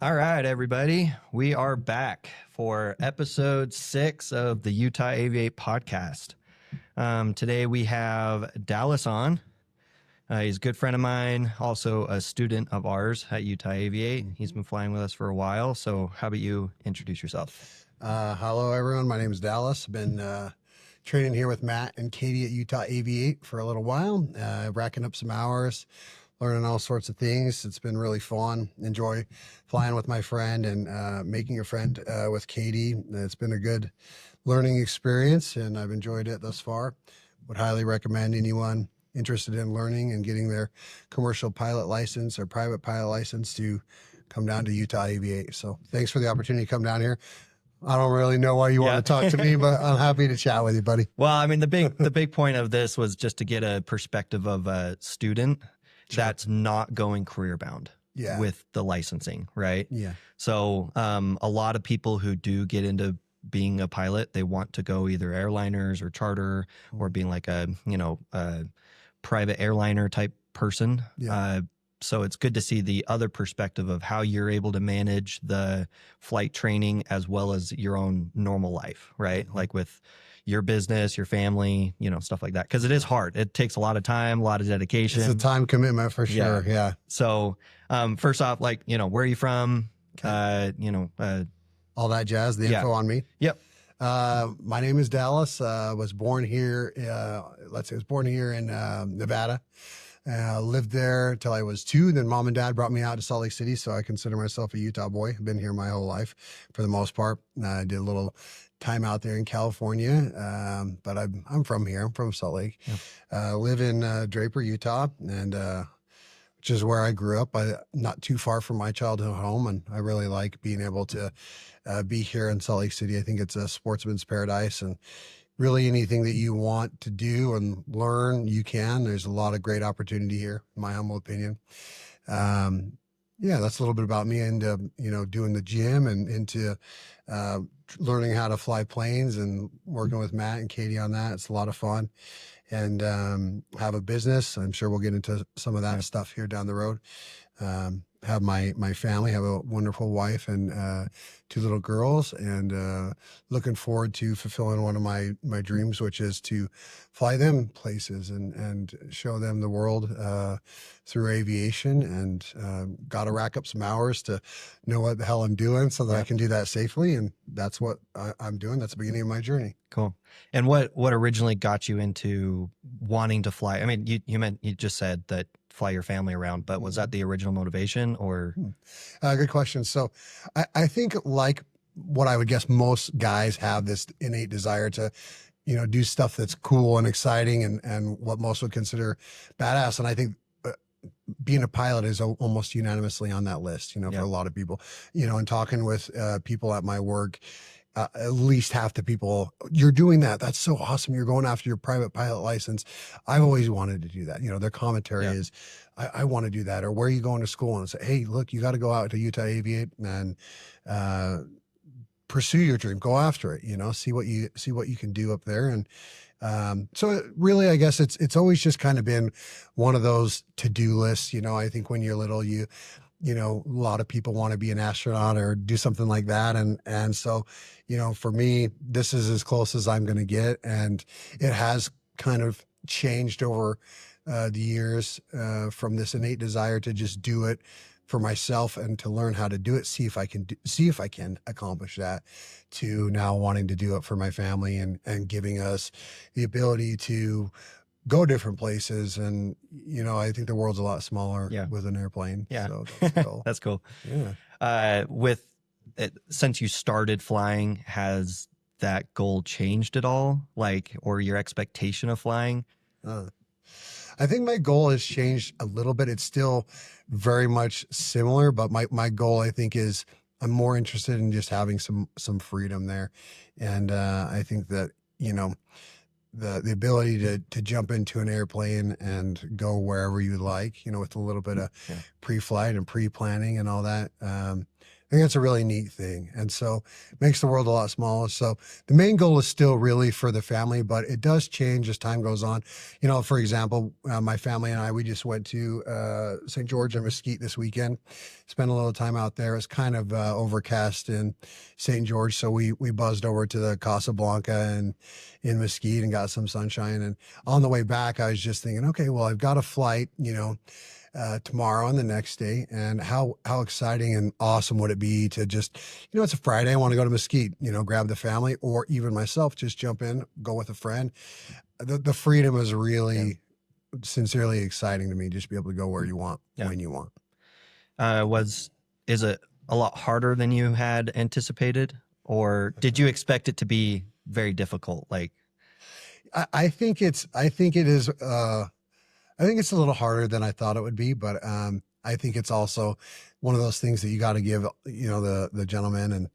All right, everybody. We are back for episode 6 of the Utah Aviate podcast. Today we have Dallas on. He's a good friend of mine, also a student of ours at Utah Aviate. He's been flying with us for a while. So, how about you introduce yourself? Hello, everyone. My name is Dallas. Been training here with Matt and Katie at Utah Aviate for a little while, racking up some hours, learning all sorts of things. It's been really fun. Enjoy flying with my friend and making a friend with Katie. It's been a good learning experience, and I've enjoyed it thus far. Would highly recommend anyone interested in learning and getting their commercial pilot license or private pilot license to come down to Utah Aviate. So thanks for the opportunity to come down here. I don't really know why you want to talk to me, but I'm happy to chat with you, buddy. Well, I mean, the big point of this was just to get a perspective of a student that's not going career bound with the licensing, right? Yeah. So a lot of people who do get into being a pilot, they want to go either airliners or charter or being like a private airliner type person. Yeah. So it's good to see the other perspective of how you're able to manage the flight training as well as your own normal life, right? Like with your business, your family, stuff like that. Because it is hard. It takes a lot of time, a lot of dedication. It's a time commitment for sure. Yeah. So first off, where are you from? Okay. All that jazz, the info on me. Yep. My name is Dallas. Was born here. Was born here in Nevada. Lived there till I was 2. Then mom and dad brought me out to Salt Lake City. So I consider myself a Utah boy. I've been here my whole life for the most part. I did a little time out there in California. But I'm from here. I'm from Salt Lake. Yeah. Live in Draper, Utah, and which is where I grew up. Not too far from my childhood home. And I really like being able to be here in Salt Lake City. I think it's a sportsman's paradise, and really anything that you want to do and learn, you can. There's a lot of great opportunity here, in my humble opinion. That's a little bit about me, and doing the gym and into learning how to fly planes and working with Matt and Katie on that. It's a lot of fun, and have a business. I'm sure we'll get into some of that stuff here down the road. Have my family, have a wonderful wife and 2 little girls, and looking forward to fulfilling one of my dreams, which is to fly them places and show them the world through aviation, and got to rack up some hours to know what the hell I'm doing so that I can do that safely. And that's what I'm doing. That's the beginning of my journey. Cool. And what originally got you into wanting to fly? I mean, you just said that fly your family around, but was that the original motivation or? Good question. So I think, like what I would guess most guys have, this innate desire to, do stuff that's cool and exciting and what most would consider badass. And I think being a pilot is almost unanimously on that list, for a lot of people, and talking with people at my work, at least half the people, you're doing that. That's so awesome. You're going after your private pilot license. I've always wanted to do that. Their commentary is, I want to do that. Or where are you going to school? And say, hey, look, you got to go out to Utah Aviate and pursue your dream. Go after it. See what you can do up there. And so really, I guess it's always just kind of been one of those to-do lists. I think when you're little, a lot of people want to be an astronaut or do something like that. And so, for me, this is as close as I'm going to get. And it has kind of changed over the years from this innate desire to just do it for myself and to learn how to do it, see if I can accomplish that, to now wanting to do it for my family and giving us the ability to go different places. And, I think the world's a lot smaller with an airplane. Yeah. So that's cool. That's cool. Yeah. Since you started flying, has that goal changed at all? Or your expectation of flying? I think my goal has changed a little bit. It's still very much similar, but my goal, I think, is I'm more interested in just having some freedom there. And I think that, the ability to jump into an airplane and go wherever you like, with a little bit of pre-flight and pre-planning and all that. I think that's a really neat thing. And so it makes the world a lot smaller. So the main goal is still really for the family, but it does change as time goes on. You know, for example, my family and I, we just went to St. George and Mesquite this weekend, spent a little time out there. It's kind of overcast in St. George. So we buzzed over to the Casablanca and in Mesquite and got some sunshine. And on the way back, I was just thinking, okay, well, I've got a flight, tomorrow and the next day. And how exciting and awesome would it be to just, it's a Friday. I want to go to Mesquite, grab the family, or even myself, just jump in, go with a friend. The freedom is really sincerely exciting to me. Just be able to go where you want, when you want. Is it a lot harder than you had anticipated, or did you expect it to be very difficult? Like, I think it is. I think it's a little harder than I thought it would be, but I think it's also one of those things that you got to give, the gentleman and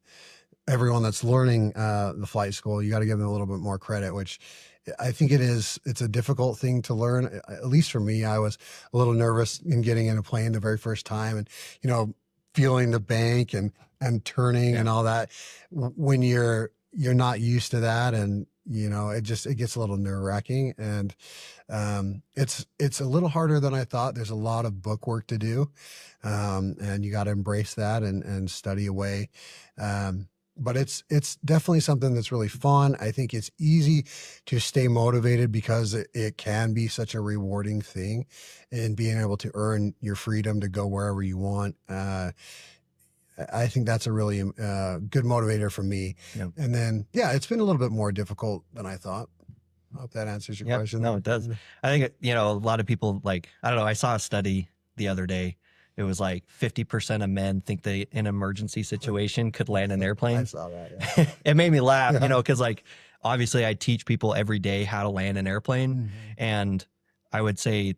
everyone that's learning the flight school, you got to give them a little bit more credit, which I think it is. It's a difficult thing to learn. At least for me, I was a little nervous in getting in a plane the very first time, and feeling the bank and turning and all that when you're not used to that, and it gets a little nerve wracking, and it's a little harder than I thought. There's a lot of book work to do, and you got to embrace that and study away. But it's definitely something that's really fun. I think it's easy to stay motivated because it can be such a rewarding thing, and being able to earn your freedom to go wherever you want. I think that's a really good motivator for me. Yeah. And then, it's been a little bit more difficult than I thought. I hope that answers your question. No, it does. I think, a lot of people, like, I don't know, I saw a study the other day. It was like 50% of men think they, in an emergency situation, could land an airplane. I saw that. Yeah. It made me laugh, because, like, obviously I teach people every day how to land an airplane. Mm-hmm. And I would say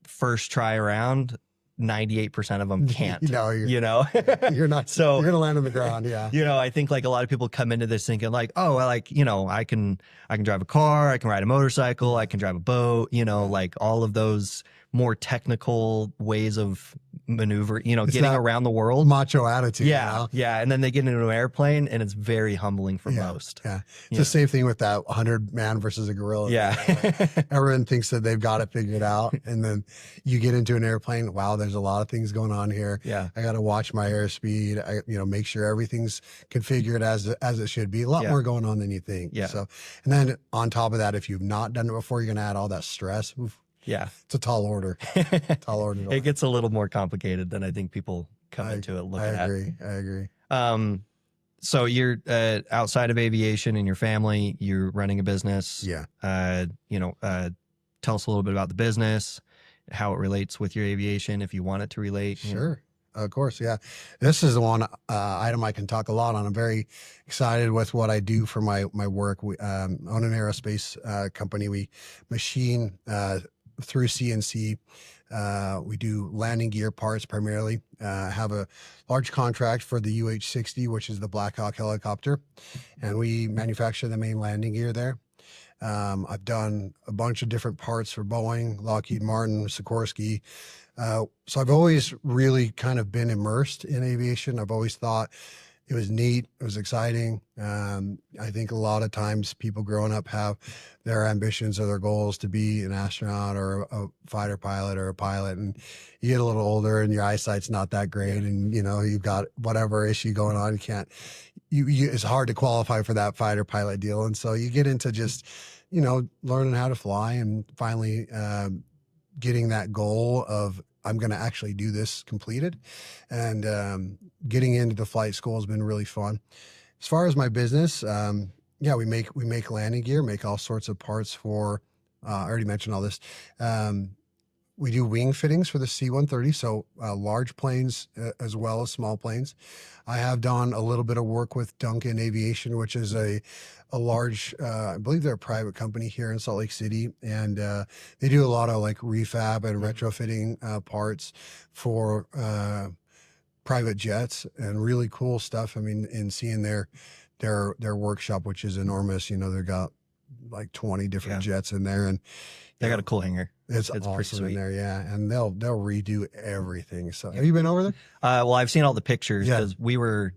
first try around, 98% of them can't. You're not. So you're gonna land on the ground. Yeah. I think, like, a lot of people come into this thinking like, oh, well, like, I can drive a car, I can ride a motorcycle, I can drive a boat, like all of those more technical ways of maneuver, getting around the world. Macho attitude. Yeah. And then they get into an airplane and it's very humbling for most. Yeah. It's the same thing with that 100-man versus a gorilla. Yeah. Everyone thinks that they've got it figured out. And then you get into an airplane. Wow, there's a lot of things going on here. Yeah. I got to watch my airspeed. Make sure everything's configured as it should be. A lot more going on than you think. Yeah. So, and then on top of that, if you've not done it before, you're going to add all that stress. Oof. Yeah. It's a tall order. It gets a little more complicated than I think people come into it looking at. I agree. So you're outside of aviation and your family, you're running a business. Yeah. Tell us a little bit about the business, how it relates with your aviation, if you want it to relate. Sure. Of course. Yeah. This is the one item I can talk a lot on. I'm very excited with what I do for my work. We own an aerospace company. We machine through CNC. We do landing gear parts primarily. Have a large contract for the UH-60, which is the Black Hawk helicopter, and we manufacture the main landing gear there. I've done a bunch of different parts for Boeing, Lockheed Martin, Sikorsky. So I've always really kind of been immersed in aviation. I've always thought it was neat. It was exciting. I think a lot of times people growing up have their ambitions or their goals to be an astronaut or a fighter pilot or a pilot. And you get a little older and your eyesight's not that great. And, you've got whatever issue going on. It's hard to qualify for that fighter pilot deal. And so you get into just, learning how to fly and finally getting that goal of, I'm going to actually do this completed, and getting into the flight school has been really fun. As far as my business, we make landing gear, make all sorts of parts for, I already mentioned all this. We do wing fittings for the C-130, so large planes as well as small planes. I have done a little bit of work with Duncan Aviation, which is a large, I believe they're a private company here in Salt Lake City, and they do a lot of like refab and retrofitting parts for private jets, and really cool stuff. I mean, in seeing their workshop, which is enormous, they've got like 20 different Yeah. jets in there, and They you got a know, cool hangar. it's It's pretty awesome in sweet. there. Yeah. And they'll redo everything. So Yeah. have you been over there? Well, I've seen all the pictures Yeah. because we were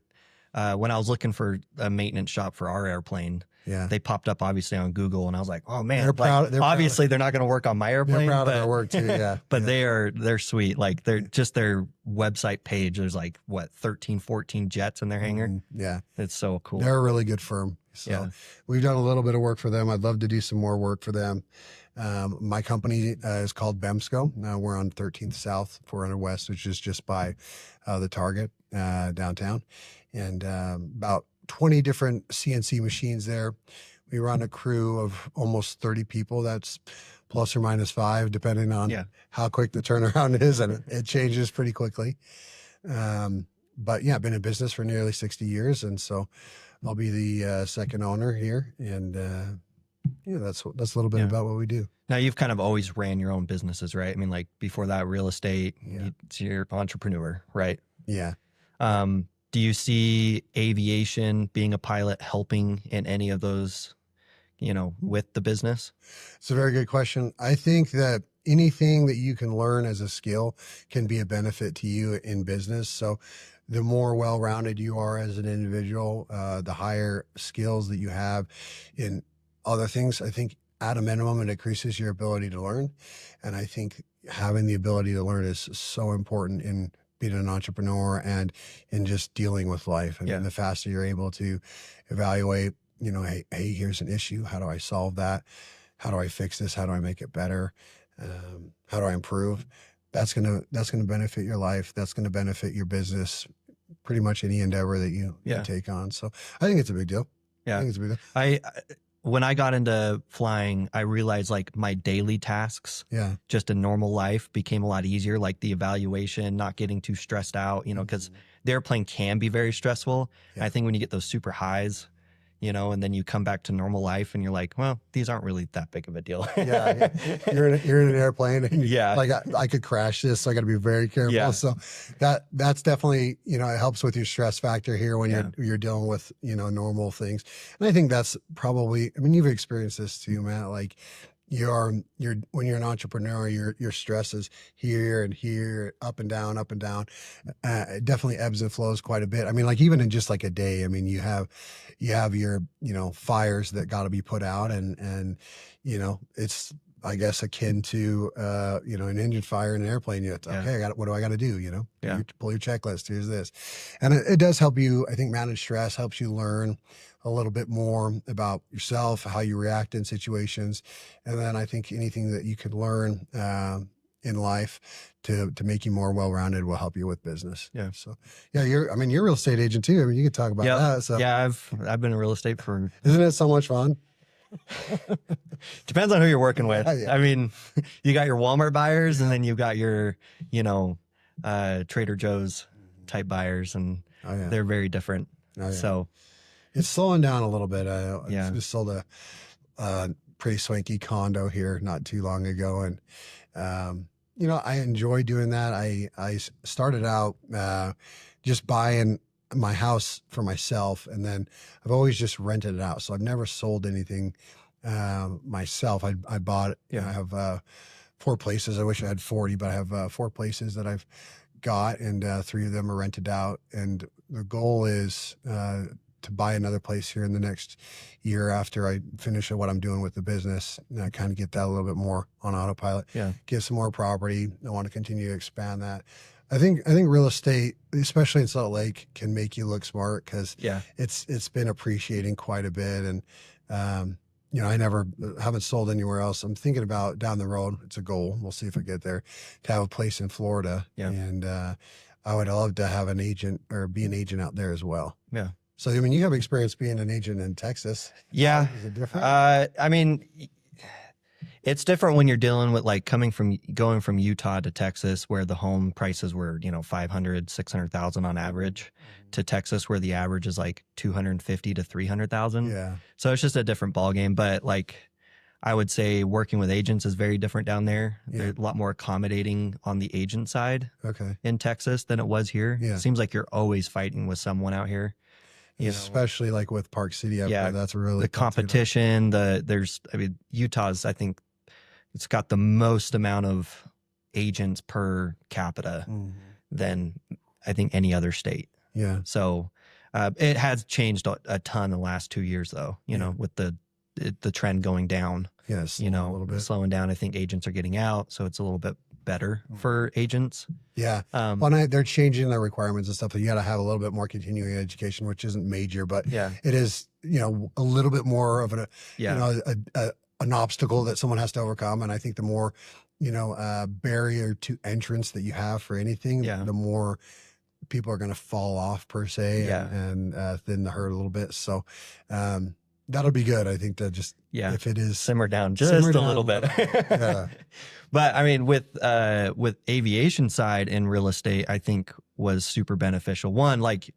when I was looking for a maintenance shop for our airplane. Yeah. They popped up obviously on Google, and I was like, "Oh man!" They're Like, proud. obviously, they're not going to work on my They're airplane, proud of but their work too. Yeah. but Yeah. they're sweet. Like they're just their website page. There's like what 13, 14 jets in their hangar. Yeah. It's so cool. They're a really good firm. So Yeah. we've done a little bit of work for them. I'd love to do some more work for them. My company is called BEMSCO. We're on 13th South, 400 West, which is just by the Target downtown, and about 20 different CNC machines there. We run a crew of almost 30 people. That's plus or minus 5, depending on Yeah. how quick the turnaround is, and it changes pretty quickly. But yeah, I've been in business for nearly 60 years, and so I'll be the second owner here, and yeah, that's a little bit Yeah. about what we do. Now you've kind of always ran your own businesses, right? I mean, like before that, real estate. Yeah. You're an entrepreneur, right? Yeah. Do you see aviation, being a pilot, helping in any of those, with the business? It's a very good question. I think that anything that you can learn as a skill can be a benefit to you in business. So the more well-rounded you are as an individual, the higher skills that you have in other things, I think at a minimum, it increases your ability to learn. And I think having the ability to learn is so important in being an entrepreneur and in just dealing with life. And Yeah. the faster you're able to evaluate, hey, here's an issue. How do I solve that? How do I fix this? How do I make it better? How do I improve? That's gonna benefit your life. That's gonna benefit your business. Pretty much any endeavor that you take on. So I think it's a big deal. Yeah. I think it's a big deal. When I got into flying, I realized like my daily tasks, Yeah. just in normal life, became a lot easier. Like the evaluation, not getting too stressed out, because the airplane can be very stressful. Yeah. I think when you get those super highs, and then you come back to normal life and you're like, well, these aren't really that big of a deal. Yeah. You're in an airplane and Yeah. like I could crash this, so I got to be very careful. Yeah. So that's definitely, it helps with your stress factor here when you're dealing with, normal things. And I think that's probably, I mean, you've experienced this too, Matt. Like when you're an entrepreneur, your stress is here and here, up and down, up and down. It definitely ebbs and flows quite a bit. I mean, like even in just like a day, I mean, you have your, fires that got to be put out and, it's, I guess, akin to, an engine fire in an airplane. Okay, what do I got to do? Pull your checklist. Here's this. And it does help you, I think, manage stress, helps you learn a little bit more about yourself, how you react in situations. And then I think anything that you could learn, in life to make you more well-rounded will help you with business. Yeah. So yeah, you're a real estate agent too. I mean, you could talk about that. So yeah, I've been in real estate for. Isn't it so much fun? Depends on who you're working with. Yeah. I mean, you got your Walmart buyers, and then you've got your, Trader Joe's type buyers, and they're very different. So it's slowing down a little bit. I Yeah. just sold a pretty swanky condo here not too long ago, and I enjoy doing that. I started out just buying my house for myself, and then I've always just rented it out. So I've never sold anything myself. I bought. I have 4 places. I wish I had 40, but I have 4 places that I've got, and 3 of them are rented out. And the goal is to buy another place here in the next year after I finish what I'm doing with the business, and I kind of get that a little bit more on autopilot. Yeah. Get some more property. I want to continue to expand that. I think real estate, especially in Salt Lake, can make you look smart because it's been appreciating quite a bit. And I haven't sold anywhere else. I'm thinking about down the road. It's a goal. We'll see if I get there, to have a place in Florida. Yeah. And I would love to have an agent or be an agent out there as well. Yeah. So, I mean, you have experience being an agent in Texas. Yeah. Is it different? I mean, it's different when you're dealing with like going from Utah to Texas, where the home prices were, 500, 600,000 on average, to Texas, where the average is like 250 to 300,000. Yeah. So it's just a different ballgame. But like, I would say working with agents is very different down there. Yeah. They're a lot more accommodating on the agent side Okay. in Texas than it was here. Yeah. It seems like you're always fighting with someone out here. especially like with Park City up there, that's really the competition. Utah's, I think it's got the most amount of agents per capita than I think any other state. Yeah. So it has changed a ton the last 2 years, though, with the trend going down. Yes. A little bit. Slowing down. I think agents are getting out, so it's a little bit better for agents. Yeah. They're changing their requirements and stuff. You got to have a little bit more continuing education, which isn't major, but it is, a little bit more of an obstacle that someone has to overcome. And I think the more, barrier to entrance that you have for anything, the more people are going to fall off per se and thin the herd a little bit. So, that'll be good. I think that just, if it is simmer down a little bit. But I mean, with aviation side in real estate, I think was super beneficial. One, like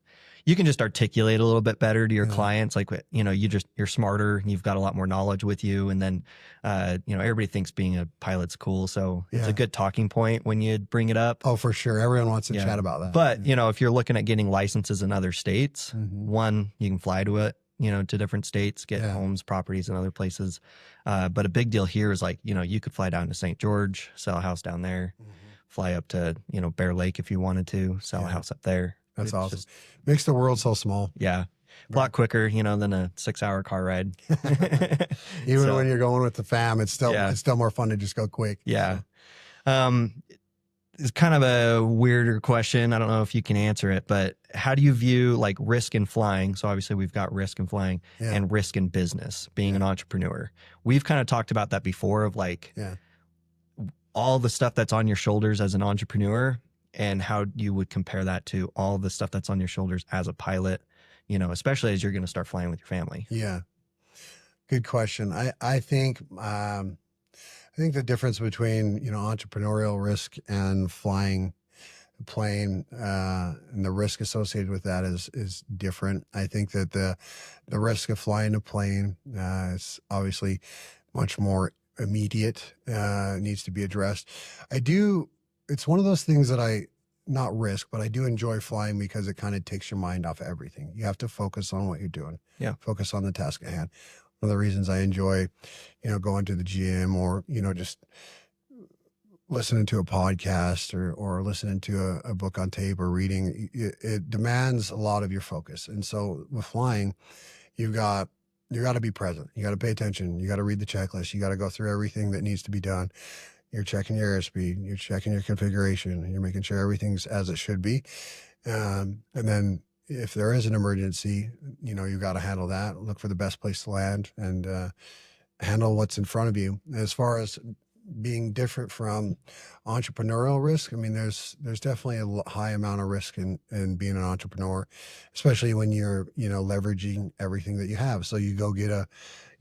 you can just articulate a little bit better to your clients. Like, you're smarter, you've got a lot more knowledge with you. And then, everybody thinks being a pilot's cool. So it's a good talking point when you bring it up. Oh, for sure. Everyone wants to chat about that. But, if you're looking at getting licenses in other states, one, you can fly to it, to different states, get homes, properties in other places. But a big deal here is like, you could fly down to St. George, sell a house down there, fly up to, Bear Lake if you wanted to, sell a house up there. That's awesome. Makes the world so small. Yeah. A lot quicker, than a 6-hour car ride. Even when you're going with the fam, it's still more fun to just go quick. Yeah. It's kind of a weirder question. I don't know if you can answer it, but how do you view like risk in flying? So obviously we've got risk in flying and risk in business, being an entrepreneur. We've kind of talked about that before of like all the stuff that's on your shoulders as an entrepreneur and how you would compare that to all the stuff that's on your shoulders as a pilot, especially as you're going to start flying with your family. Yeah. Good question. I think the difference between, entrepreneurial risk and flying a plane, and the risk associated with that is different. I think that the risk of flying a plane, is obviously much more immediate, needs to be addressed. It's one of those things that not risk, but I do enjoy flying because it kind of takes your mind off of everything. You have to focus on what you're doing. Yeah. Focus on the task at hand. One of the reasons I enjoy, going to the gym or, just listening to a podcast or listening to a book on tape or reading, it demands a lot of your focus. And so with flying, you got to be present. You got to pay attention. You got to read the checklist. You got to go through everything that needs to be done. You're checking your airspeed. You're checking your configuration. You're making sure everything's as it should be. And then if there is an emergency, you've got to handle that, look for the best place to land and handle what's in front of you. As far as being different from entrepreneurial risk, I mean, there's definitely a high amount of risk in being an entrepreneur, especially when you're, leveraging everything that you have. So you go get an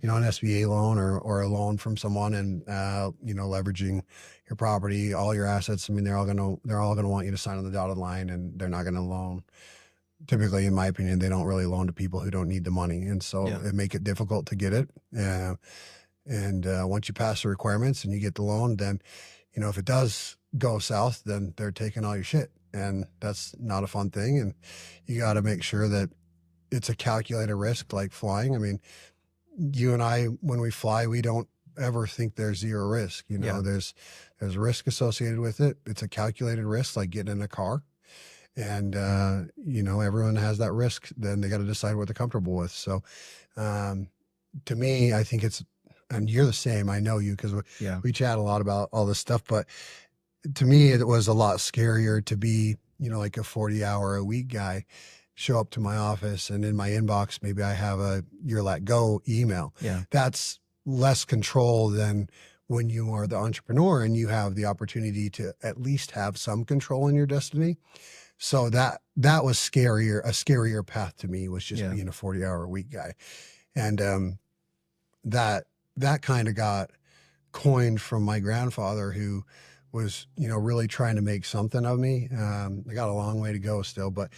SBA loan or a loan from someone and, leveraging your property, all your assets. I mean, they're all going to want you to sign on the dotted line and they're not going to loan. Typically, in my opinion, they don't really loan to people who don't need the money. And so it make it difficult to get it. And once you pass the requirements and you get the loan, then, if it does go south, then they're taking all your shit. And that's not a fun thing. And you got to make sure that it's a calculated risk like flying. I mean, you and I, when we fly, we don't ever think there's zero risk. There's risk associated with it. It's a calculated risk like getting in a car. And, everyone has that risk. Then they got to decide what they're comfortable with. So, to me, I think and you're the same. I know you because we chat a lot about all this stuff, but to me, it was a lot scarier to be, like a 40-hour-a-week guy, show up to my office and in my inbox, maybe I have a "you're let go" email. Yeah. That's less control than when you are the entrepreneur and you have the opportunity to at least have some control in your destiny. So that was scarier. A scarier path to me was just being a 40-hour-a-week guy. And that kind of got coined from my grandfather who was, really trying to make something of me. I got a long way to go still, but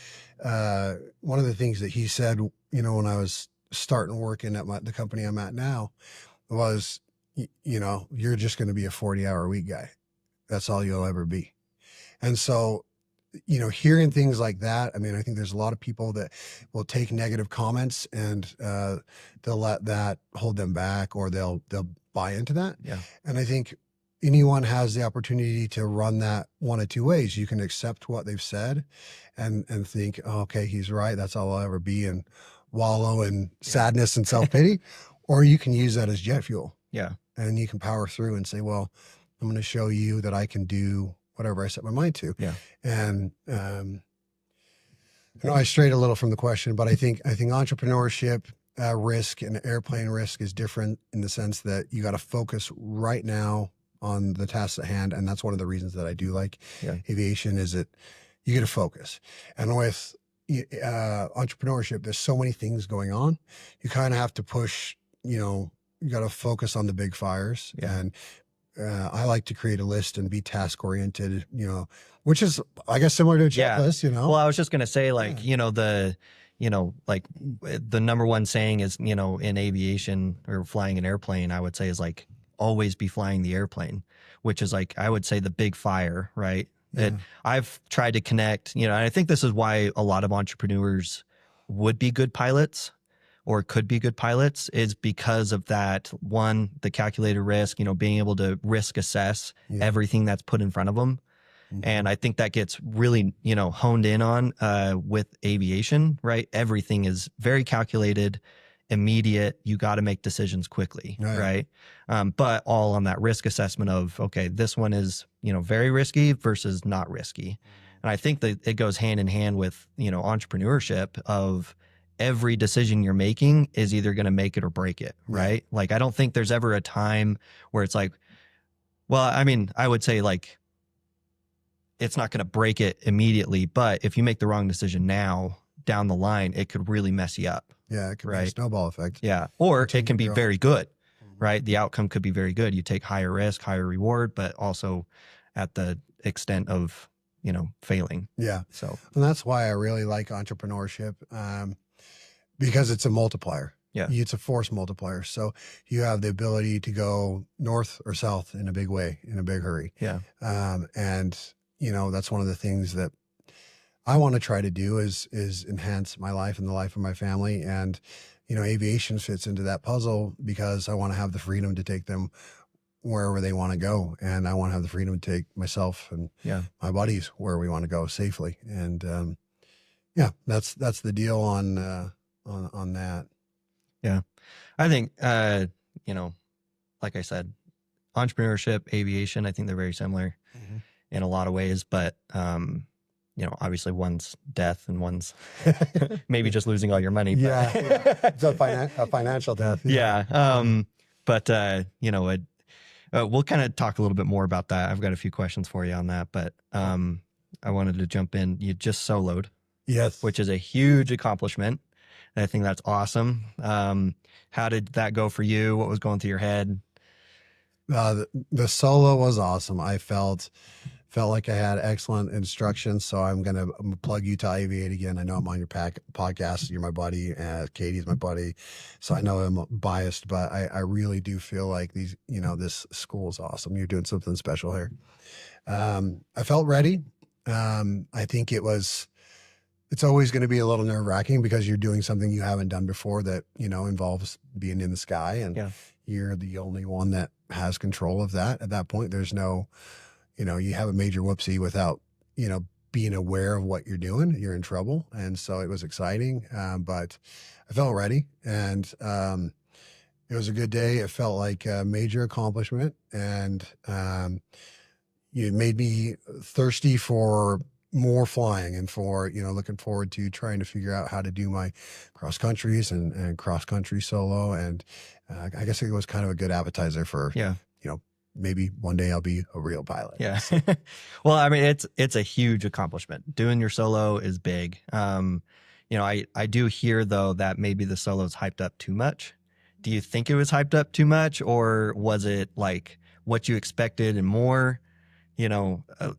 one of the things that he said, when I was starting working at the company I'm at now was, you're just going to be a 40-hour-a-week guy. That's all you'll ever be. And so hearing things like that, I mean, I think there's a lot of people that will take negative comments and they'll let that hold them back, or they'll buy into that. Yeah. And I think anyone has the opportunity to run that one of two ways. You can accept what they've said and think, oh, okay, he's right. That's all I'll ever be, and wallow in sadness and self-pity. Or you can use that as jet fuel. Yeah. And you can power through and say, well, I'm going to show you that I can do whatever I set my mind to. Yeah. And, I strayed a little from the question, but I think entrepreneurship risk and airplane risk is different in the sense that you got to focus right now on the tasks at hand. And that's one of the reasons that I do like aviation, is that you get to focus. And with entrepreneurship, there's so many things going on. You kind of have to push, you got to focus on the big fires. Yeah. And I like to create a list and be task oriented, which is, I guess, similar to a checklist, Well, I was just going to say, like, the number one saying is, in aviation or flying an airplane, I would say, is like, always be flying the airplane, which is like, I would say, the big fire, right? Yeah. I've tried to connect, and I think this is why a lot of entrepreneurs would be good pilots or could be good pilots, is because of that. One, the calculated risk, being able to risk assess everything that's put in front of them. Mm-hmm. And I think that gets really, honed in on with aviation, right? Everything is very calculated, immediate. You got to make decisions quickly, right? But all on that risk assessment of, okay, this one is, very risky versus not risky. And I think that it goes hand in hand with, entrepreneurship of every decision you're making is either going to make it or break it, right? Like, I don't think there's ever a time where it's like, well, I mean, I would say, like, it's not going to break it immediately, but if you make the wrong decision now, down the line, it could really mess you up. Yeah, it could be a snowball effect. Yeah, or it can be very good, right? The outcome could be very good. You take higher risk, higher reward, but also at the extent of, failing. Yeah. So, and that's why I really like entrepreneurship, because it's a multiplier. Yeah. It's a force multiplier. So you have the ability to go north or south in a big way, in a big hurry. Yeah. And, that's one of the things that I want to try to do is enhance my life and the life of my family. And, aviation fits into that puzzle because I want to have the freedom to take them wherever they want to go. And I want to have the freedom to take myself and my buddies where we want to go safely. And, that's the deal on that. Yeah. I think, like I said, entrepreneurship, aviation, I think they're very similar in a lot of ways, but, obviously one's death and one's maybe just losing all your money. But It's a financial death. But, we'll kind of talk a little bit more about that. I've got a few questions for you on that, but I wanted to jump in. You just soloed. Yes. Which is a huge accomplishment. I think that's awesome. How did that go for you? What was going through your head? The solo was awesome. I felt like I had excellent instructions. So I'm going to plug Utah Aviate again. I know I'm on your podcast. You're my buddy. Katie's my buddy. So I know I'm biased, but I really do feel like this school is awesome. You're doing something special here. I felt ready. I think it's always going to be a little nerve wracking because you're doing something you haven't done before that, involves being in the sky, and you're the only one that has control of that. At that point, there's no, you have a major whoopsie without, being aware of what you're doing, you're in trouble. And so it was exciting. But I felt ready, and it was a good day. It felt like a major accomplishment, and it made me thirsty for more flying and for, looking forward to trying to figure out how to do my cross countries and cross country solo. And I guess it was kind of a good appetizer for, maybe one day I'll be a real pilot. Yeah. Well, I mean, it's a huge accomplishment. Doing your solo is big. I do hear though that maybe the solo's hyped up too much. Do you think it was hyped up too much, or was it like what you expected and more?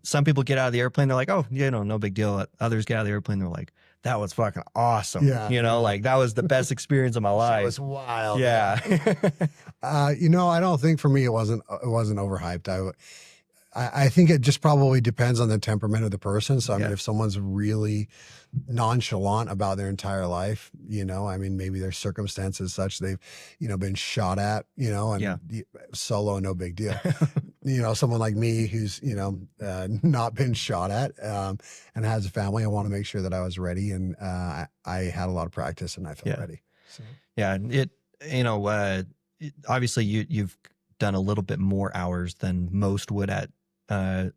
Some people get out of the airplane, they're like, oh, no big deal. Others get out of the airplane, they're like, that was fucking awesome. Yeah. Like that was the best experience of my life. It was wild. Yeah. I don't think for me it wasn't overhyped. I think it just probably depends on the temperament of the person. So, I mean, Yeah. if someone's really nonchalant about their entire life, I mean, maybe their circumstances such they've, been shot at, Yeah. solo, no big deal. Someone like me who's, not been shot at, and has a family, I want to make sure that I was ready. And, I had a lot of practice and I felt Yeah. ready. So, Yeah. Obviously you've done a little bit more hours than most would at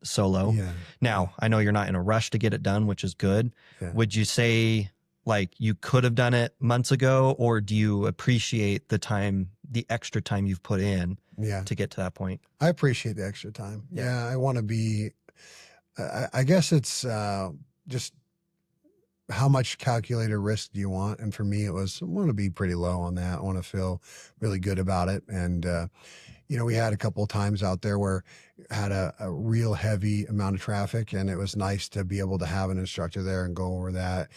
solo. yeah. Now, I know you're not in a rush to get it done, which is good. Yeah. Would you say like you could have done it months ago, or do you appreciate the extra time you've put in Yeah. to get to that point? I appreciate the extra time. Yeah. Yeah. I want to be, I guess it's just how much calculated risk do you want? And for me, I want to be pretty low on that. I want to feel really good about it. And, we had a couple of times out there where had a real heavy amount of traffic, and it was nice to be able to have an instructor there and go over that,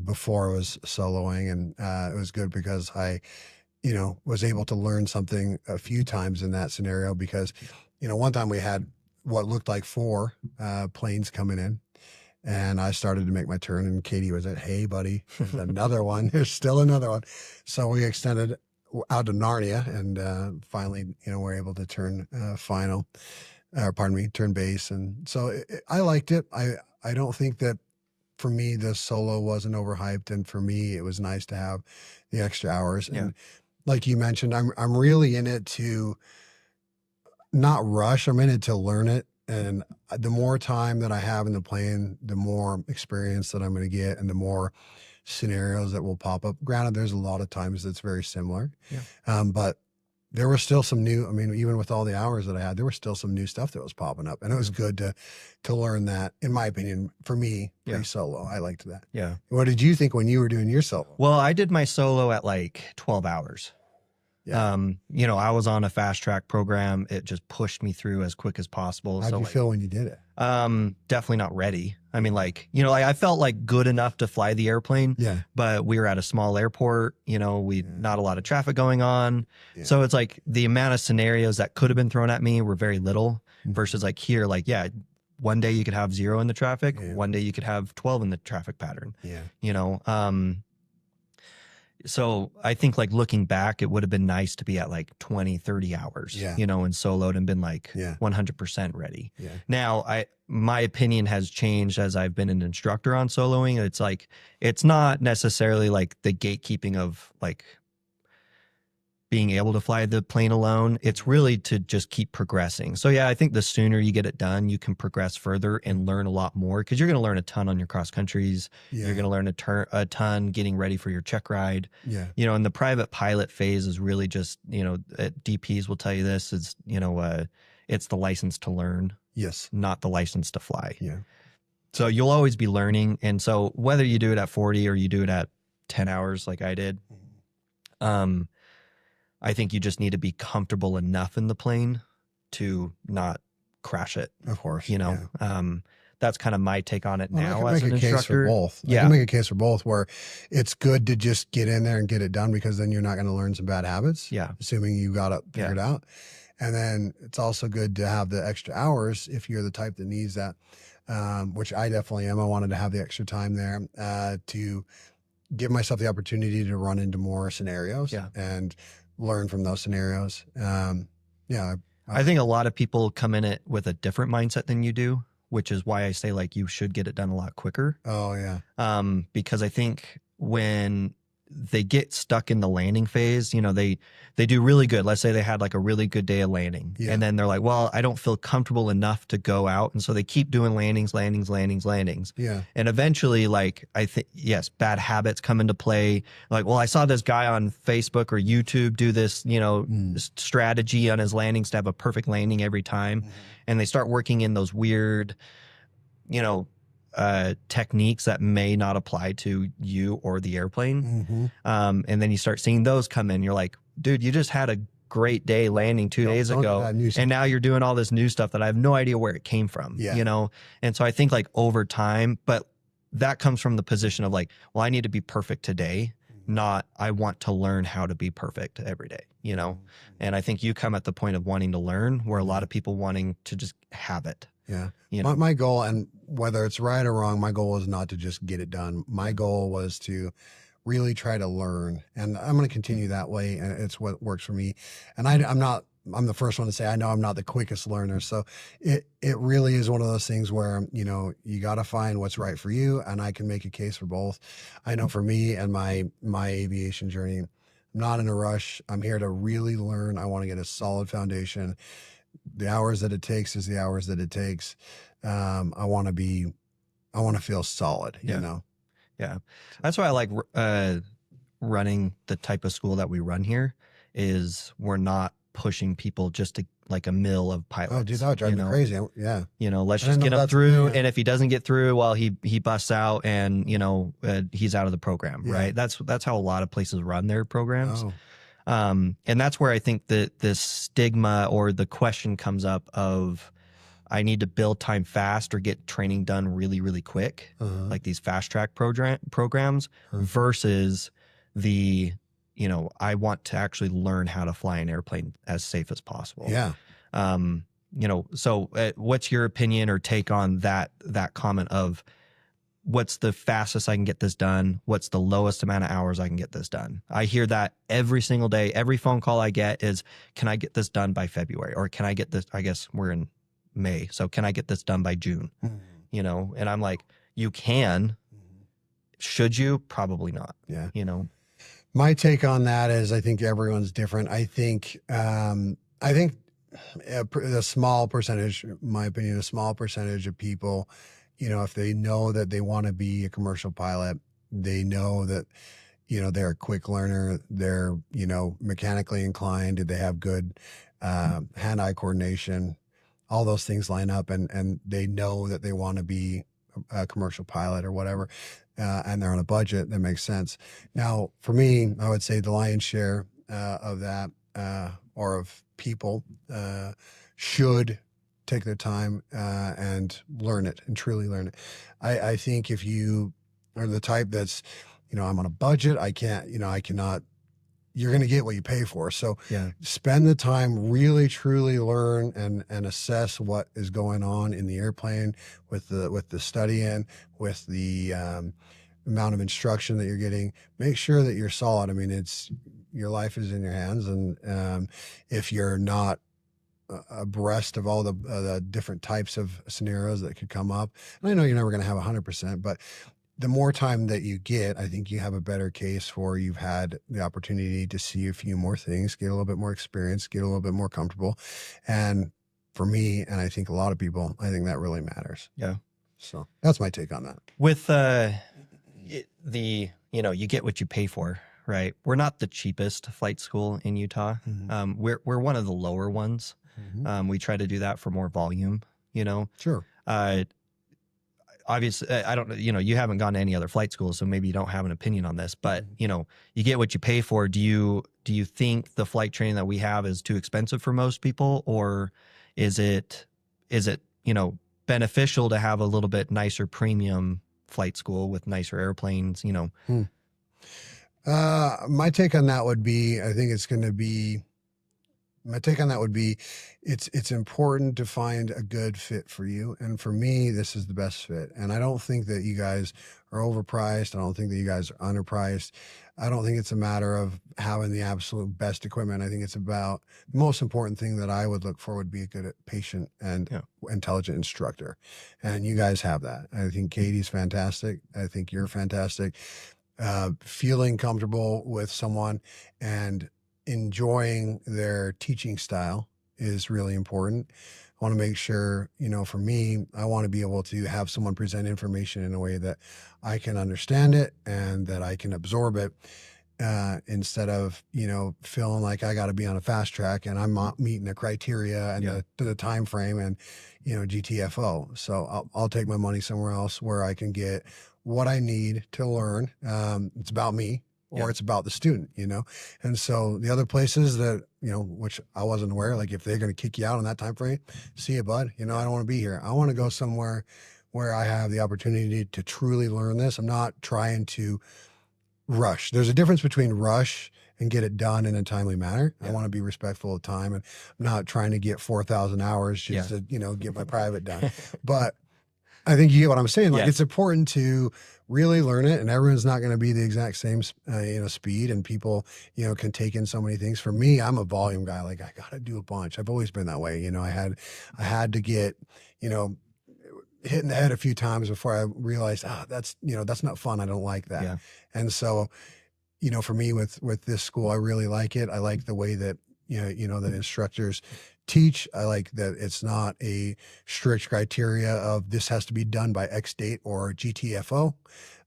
before I was soloing. And it was good because I, was able to learn something a few times in that scenario because, one time we had what looked like 4 planes coming in. And I started to make my turn, and Katie was like, "Hey, buddy, there's another one. There's still another one." So we extended out to Narnia, and finally, we're able to turn turn base. And so I liked it. I don't think that for me the solo wasn't overhyped, and for me it was nice to have the extra hours. Yeah. And like you mentioned, I'm really in it to not rush. I'm in it to learn it. And the more time that I have in the plane, the more experience that I'm going to get, and the more scenarios that will pop up. Granted, there's a lot of times that's very similar, but there was still some new. I mean, even with all the hours that I had, there was still some new stuff that was popping up, and it was good to learn that. In my opinion, for me, pre-solo, I liked that. Yeah. What did you think when you were doing your solo? Well, I did my solo at like 12 hours. Yeah. I was on a fast track program. It just pushed me through as quick as possible. How'd you feel when you did it? Definitely not ready. I mean, I felt like good enough to fly the airplane, Yeah. but we were at a small airport, not a lot of traffic going on. Yeah. So it's like the amount of scenarios that could have been thrown at me were very little versus like here, one day you could have 0 in the traffic. Yeah. One day you could have 12 in the traffic pattern. Yeah. So I think like looking back, it would have been nice to be at like 20, 30 hours, and soloed and been like 100% ready. Yeah. Now my opinion has changed as I've been an instructor on soloing. It's like, it's not necessarily like the gatekeeping of like being able to fly the plane alone. It's really to just keep progressing. So yeah, I think the sooner you get it done, you can progress further and learn a lot more, because you're going to learn a ton on your cross countries. Yeah. You're going to learn a ton getting ready for your check ride. Yeah. And the private pilot phase is really just, DPs will tell you this is, it's the license to learn. Yes. Not the license to fly. Yeah. So you'll always be learning. And so whether you do it at 40 or you do it at 10 hours like I did, I think you just need to be comfortable enough in the plane to not crash it. Of course. That's kind of my take on it now I as can an make a case instructor. for both. I can make a case for both, where it's good to just get in there and get it done, because then you're not going to learn some bad habits. Yeah. Assuming you got it figured out. And then it's also good to have the extra hours if you're the type that needs that, which I definitely am. I wanted to have the extra time there to give myself the opportunity to run into more scenarios and learn from those scenarios. I think a lot of people come in it with a different mindset than you do, which is why I say like you should get it done a lot quicker. Oh yeah. Because I think when they get stuck in the landing phase, they do really good. Let's say they had like a really good day of landing, and then they're like, well, I don't feel comfortable enough to go out. And so they keep doing landings. Yeah. And eventually, like, I think, yes, bad habits come into play. Like, well, I saw this guy on Facebook or YouTube do this, strategy on his landings to have a perfect landing every time. And they start working in those weird, techniques that may not apply to you or the airplane. And then you start seeing those come in. You're like, dude, you just had a great day landing 2 days ago, and now you're doing all this new stuff that I have no idea where it came from. And so I think like over time, but that comes from the position of like, well, I need to be perfect today. not I want to learn how to be perfect every day, you know? And I think you come at the point of wanting to learn where a lot of people wanting to just have it. Yeah. You know? My goal, and whether it's right or wrong, my goal is not to just get it done. My goal was to really try to learn, and I'm going to continue that way. And it's what works for me. And I'm the first one to say, I know I'm not the quickest learner. So it really is one of those things where, you got to find what's right for you. And I can make a case for both. I know for me and my aviation journey, I'm not in a rush. I'm here to really learn. I want to get a solid foundation. The hours that it takes is the hours that it takes. I want to feel solid, Yeah. Yeah. That's why I like running the type of school that we run here is we're not pushing people just to like a mill of pilots. Oh, dude, that would drive me crazy. Yeah. Let's just get him through. And if he doesn't get through, well, he busts out and, he's out of the program, right? That's how a lot of places run their programs. Oh. And that's where I think that this stigma or the question comes up of, I need to build time fast or get training done really, really quick, like these fast track programs versus the, I want to actually learn how to fly an airplane as safe as possible. Yeah. So what's your opinion or take on that comment of what's the fastest I can get this done? What's the lowest amount of hours I can get this done? I hear that every single day. Every phone call I get is, can I get this done by February? Or can I get this, I guess we're in May. So can I get this done by June? And I'm like, you can. Should you? Probably not. Yeah. My take on that is I think everyone's different. I think a small percentage, in my opinion, a small percentage of people, if they know that they want to be a commercial pilot, they know that, they're a quick learner, they're, mechanically inclined, they have good hand-eye coordination, all those things line up and they know that they want to be a commercial pilot or whatever, and they're on a budget, that makes sense. Now, for me, I would say the lion's share of that or of people should take their time and learn it and truly learn it. I think if you are the type that's, I'm on a budget, I cannot, you're going to get what you pay for. So spend the time, really, truly learn and assess what is going on in the airplane with the studying, with the amount of instruction that you're getting. Make sure that you're solid. I mean, your life is in your hands. And if you're not abreast of all the different types of scenarios that could come up, and I know you're never going to have 100%, but the more time that you get, I think you have a better case for you've had the opportunity to see a few more things, get a little bit more experience, get a little bit more comfortable. And for me, and I think a lot of people, I think that really matters. Yeah. So that's my take on that. With you get what you pay for, right? We're not the cheapest flight school in Utah. We're one of the lower ones. We try to do that for more volume, Sure. Obviously, I don't, you haven't gone to any other flight school, so maybe you don't have an opinion on this, but you get what you pay for. Do you think the flight training that we have is too expensive for most people, or is it beneficial to have a little bit nicer premium flight school with nicer airplanes? My take on that would be, I think it's going to be. My take on that would be, it's important to find a good fit for you. And for me, this is the best fit. And I don't think that you guys are overpriced. I don't think that you guys are underpriced. I don't think it's a matter of having the absolute best equipment. I think it's about the most important thing that I would look for would be a good, patient and intelligent instructor. And you guys have that. I think Katie's fantastic. I think you're fantastic. Feeling comfortable with someone and enjoying their teaching style is really important. I want to make sure, for me, I want to be able to have someone present information in a way that I can understand it and that I can absorb it, instead of, feeling like I got to be on a fast track and I'm not meeting the criteria and the time frame and, GTFO. So I'll take my money somewhere else where I can get what I need to learn. It's about me. Or it's about the student, And so the other places that, which I wasn't aware, like if they're going to kick you out on that time frame, see you, bud. I don't want to be here. I want to go somewhere where I have the opportunity to truly learn this. I'm not trying to rush. There's a difference between rush and get it done in a timely manner. Yeah. I want to be respectful of time, and I'm not trying to get 4,000 hours just Yeah. to, get my private done. But I think you get what I'm saying. Like, Yeah. it's important to really learn it, and everyone's not going to be the exact same, speed, and people, can take in so many things. For me, I'm a volume guy. Like, I got to do a bunch. I've always been that way. I had to get, hit in the head a few times before I realized, that's not fun. I don't like that. Yeah. And so, for me with this school, I really like it. I like the way that, that instructors teach. I like that it's not a strict criteria of this has to be done by X date or GTFO.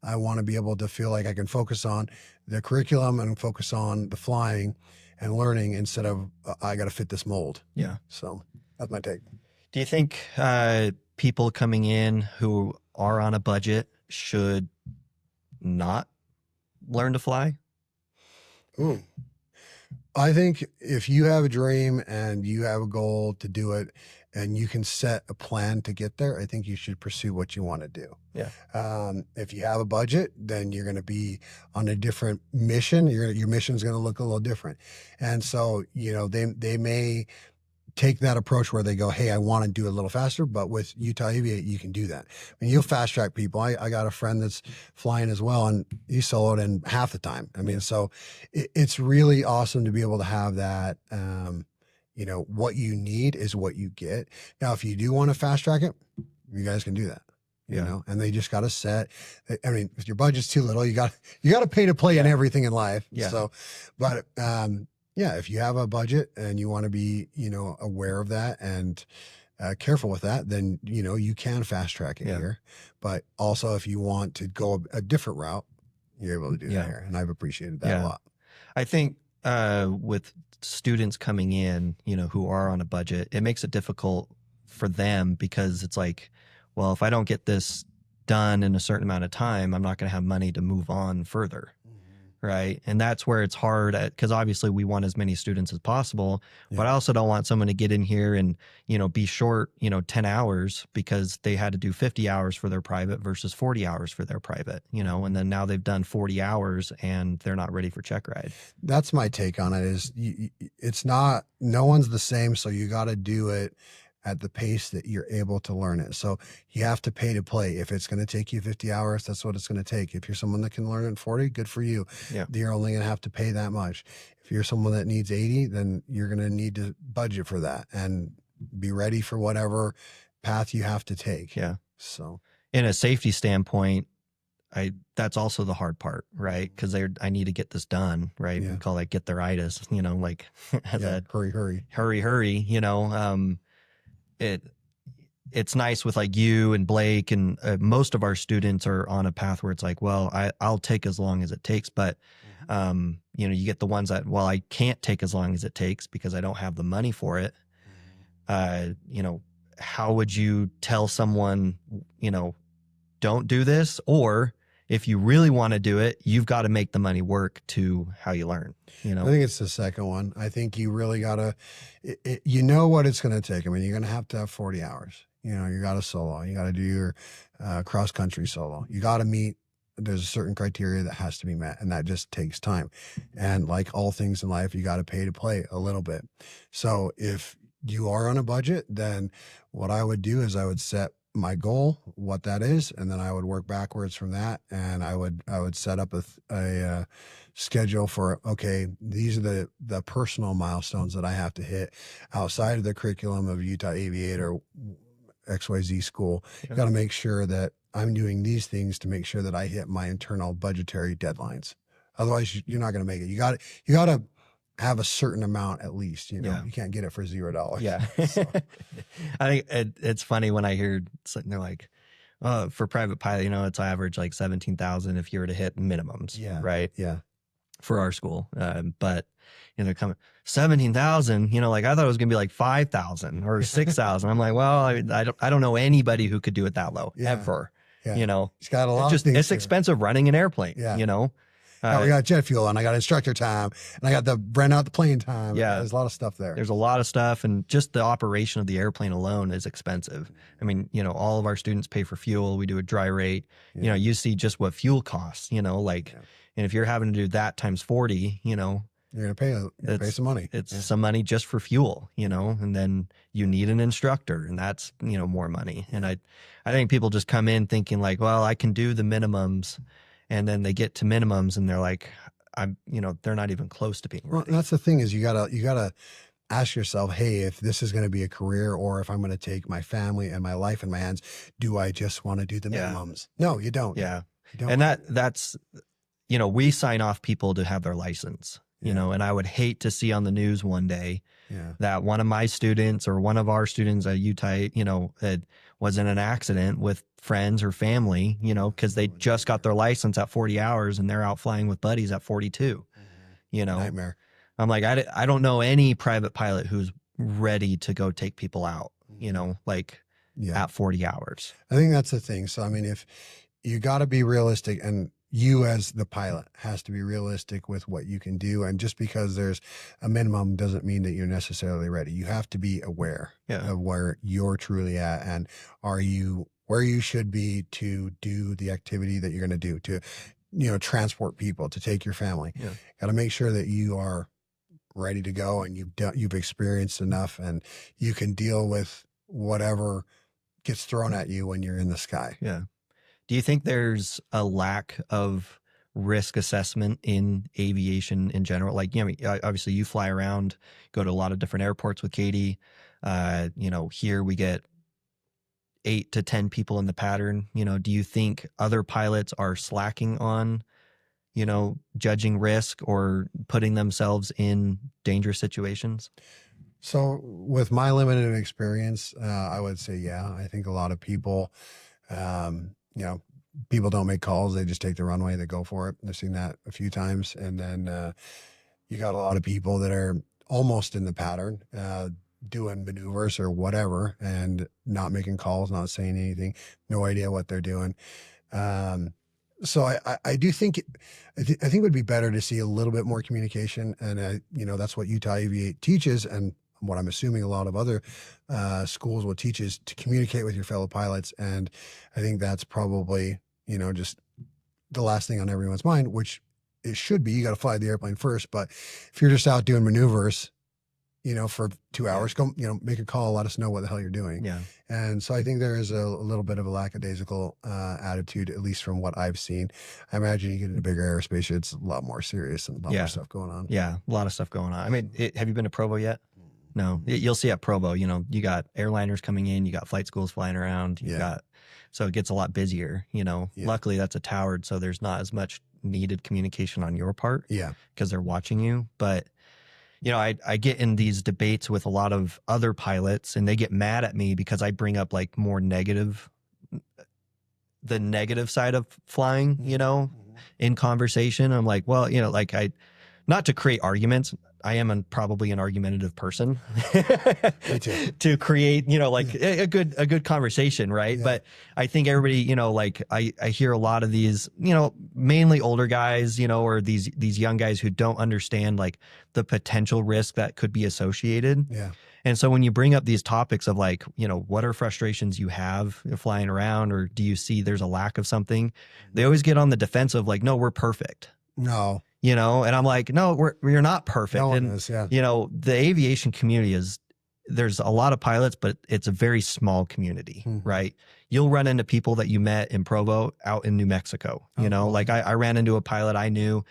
I want to be able to feel like I can focus on the curriculum and focus on the flying and learning instead of I got to fit this mold. Yeah. So that's my take. Do you think people coming in who are on a budget should not learn to fly? Ooh. I think if you have a dream and you have a goal to do it and you can set a plan to get there, I think you should pursue what you want to do. Yeah. If you have a budget, then you're going to be on a different mission. Your mission is going to look a little different. And so, they may take that approach where they go, hey, I want to do it a little faster, but with Utah Aviate, you can do that. I mean, you'll fast track people. I got a friend that's flying as well, and he soloed in half the time. I mean, so it's really awesome to be able to have that. What you need is what you get. Now, if you do want to fast track it, you guys can do that. And they just got to set. I mean, if your budget's too little, you got to pay to play in everything in life. Yeah. So, but yeah, if you have a budget and you want to be, aware of that and careful with that, then, you can fast track it here. But also if you want to go a different route, you're able to do that here. And I've appreciated that a lot. I think with students coming in, who are on a budget, it makes it difficult for them because it's like, well, if I don't get this done in a certain amount of time, I'm not going to have money to move on further. Right. And that's where it's hard because obviously we want as many students as possible, but I also don't want someone to get in here and, be short, 10 hours because they had to do 50 hours for their private versus 40 hours for their private, and then now they've done 40 hours and they're not ready for check ride. That's my take on it is it's not, no one's the same. So you got to do it at the pace that you're able to learn it. So you have to pay to play. If it's going to take you 50 hours, that's what it's going to take. If you're someone that can learn it in 40, good for you. Yeah. You're only going to have to pay that much. If you're someone that needs 80, then you're going to need to budget for that and be ready for whatever path you have to take. Yeah. So in a safety standpoint, that's also the hard part, right? Because I need to get this done, right? Yeah. We call that get their itis, like hurry, it's nice with like you and Blake and most of our students are on a path where it's like, well, I'll take as long as it takes. But, you get the ones that, well, I can't take as long as it takes because I don't have the money for it. How would you tell someone, don't do this? Or if you really want to do it, you've got to make the money work to how you learn. I think it's the second one. I think you really got to, what it's going to take. I mean, you're going to have 40 hours. You got to solo. You got to do your cross country solo. You got to meet, there's a certain criteria that has to be met, and that just takes time. And like all things in life, you got to pay to play a little bit. So if you are on a budget, then what I would do is I would set my goal, what that is, and then I would work backwards from that, and I would set up a schedule for, okay, these are the personal milestones that I have to hit outside of the curriculum of Utah Aviator XYZ school. You got to make sure that I'm doing these things to make sure that I hit my internal budgetary deadlines. Otherwise, you're not going to make it. You got to have a certain amount at least, you can't get it for $0. Yeah. So. I think it's funny when I hear something, they're like, for private pilot, it's average like 17,000 if you were to hit minimums. Yeah. Right. Yeah. For our school. But they're coming 17,000, like I thought it was gonna be like 5,000 or 6,000. I'm like, well, I don't know anybody who could do it that low ever. Yeah. It's got a lot of things. It's expensive running an airplane. Yeah. Now we got jet fuel and I got instructor time and I got the rent out the plane time. Yeah. There's a lot of stuff there. There's a lot of stuff, and just the operation of the airplane alone is expensive. I mean, all of our students pay for fuel. We do a dry rate. You see just what fuel costs, And if you're having to do that times 40, You're gonna pay some money. it's some money just for fuel, and then you need an instructor, and that's, more money. And I think people just come in thinking like, well, I can do the minimums, and then they get to minimums and they're like, they're not even close to being Well, ready. that's the thing is you gotta ask yourself, hey, if this is going to be a career or if I'm going to take my family and my life in my hands, do I just want to do the Yeah. minimums? No, you don't. Yeah. You don't. And that's, we sign off people to have their license, and I would hate to see on the news one day that one of my students or one of our students at Utah, was in an accident with friends or family, because they just got their license at 40 hours and they're out flying with buddies at 42, Nightmare. I'm like, I don't know any private pilot who's ready to go take people out, at 40 hours. I think that's the thing. So, I mean, if you got to be realistic, and you as the pilot has to be realistic with what you can do. And just because there's a minimum doesn't mean that you're necessarily ready. You have to be aware of where you're truly at, and are you where you should be to do the activity that you're going to do, to, transport people, to take your family. Got to make sure that you are ready to go and you've experienced enough and you can deal with whatever gets thrown at you when you're in the sky. Yeah. Do you think there's a lack of risk assessment in aviation in general? Like, obviously you fly around, go to a lot of different airports with Katie. Here we get 8 to 10 people in the pattern. Do you think other pilots are slacking on, judging risk or putting themselves in dangerous situations? So with my limited experience, I would say, I think a lot of people, people don't make calls. They just take the runway, they go for it. I've seen that a few times. And then you got a lot of people that are almost in the pattern, doing maneuvers or whatever, and not making calls, not saying anything, no idea what they're doing. So I do think, I think it would be better to see a little bit more communication. And, that's what Utah Aviate teaches. And what I'm assuming a lot of other schools will teach is to communicate with your fellow pilots. And I think that's probably, just the last thing on everyone's mind, which it should be. You got to fly the airplane first. But if you're just out doing maneuvers, for 2 hours, go, make a call, let us know what the hell you're doing. Yeah. And so I think there is a little bit of a lackadaisical attitude, at least from what I've seen. I imagine you get into bigger aerospace, it's a lot more serious and a lot more stuff going on. Yeah. A lot of stuff going on. I mean, have you been to Provo yet? No, you'll see at Provo, you got airliners coming in, you got flight schools flying around, so it gets a lot busier, Luckily that's a towered, so there's not as much needed communication on your part. Yeah. Because they're watching you. But, I get in these debates with a lot of other pilots and they get mad at me because I bring up like more the negative side of flying, in conversation. I'm like, well, not to create arguments. I am probably an argumentative person Me too. to create, a good conversation. Right. Yeah. But I think everybody, I hear a lot of these, mainly older guys, or these young guys who don't understand like the potential risk that could be associated. Yeah. And so when you bring up these topics of like, what are frustrations you have flying around, or do you see there's a lack of something? They always get on the defensive, like, no, we're perfect. No. And I'm like, no, we're not perfect. No one and, is, yeah. The aviation community there's a lot of pilots, but it's a very small community, right? You'll run into people that you met in Provo out in New Mexico, cool. Like I ran into a pilot I knew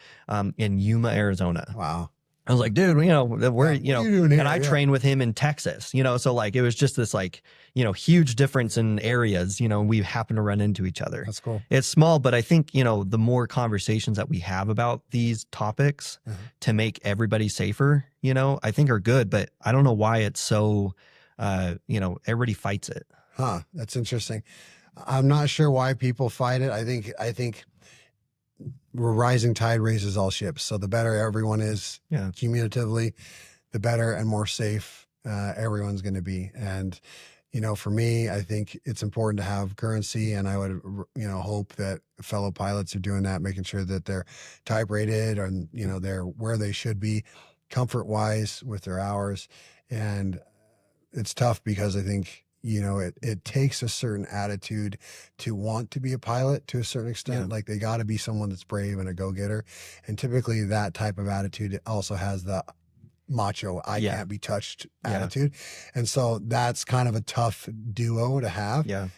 in Yuma, Arizona. Wow. I was like, dude, we're, and I trained with him in Texas, so like, it was just this like, huge difference in areas, we happen to run into each other. That's cool. It's small, but I think, the more conversations that we have about these topics to make everybody safer, I think are good, but I don't know why it's so, everybody fights it. Huh. That's interesting. I'm not sure why people fight it. I think rising tide raises all ships. So the better everyone is cumulatively, the better and more safe everyone's going to be. And, for me, I think it's important to have currency, and I would, hope that fellow pilots are doing that, making sure that they're type rated and, they're where they should be comfort wise with their hours. And it's tough because I think, it takes a certain attitude to want to be a pilot to a certain extent. Yeah. Like they got to be someone that's brave and a go-getter. And typically that type of attitude also has the macho, I Yeah. can't be touched Yeah. attitude. And so that's kind of a tough duo to have. Yeah.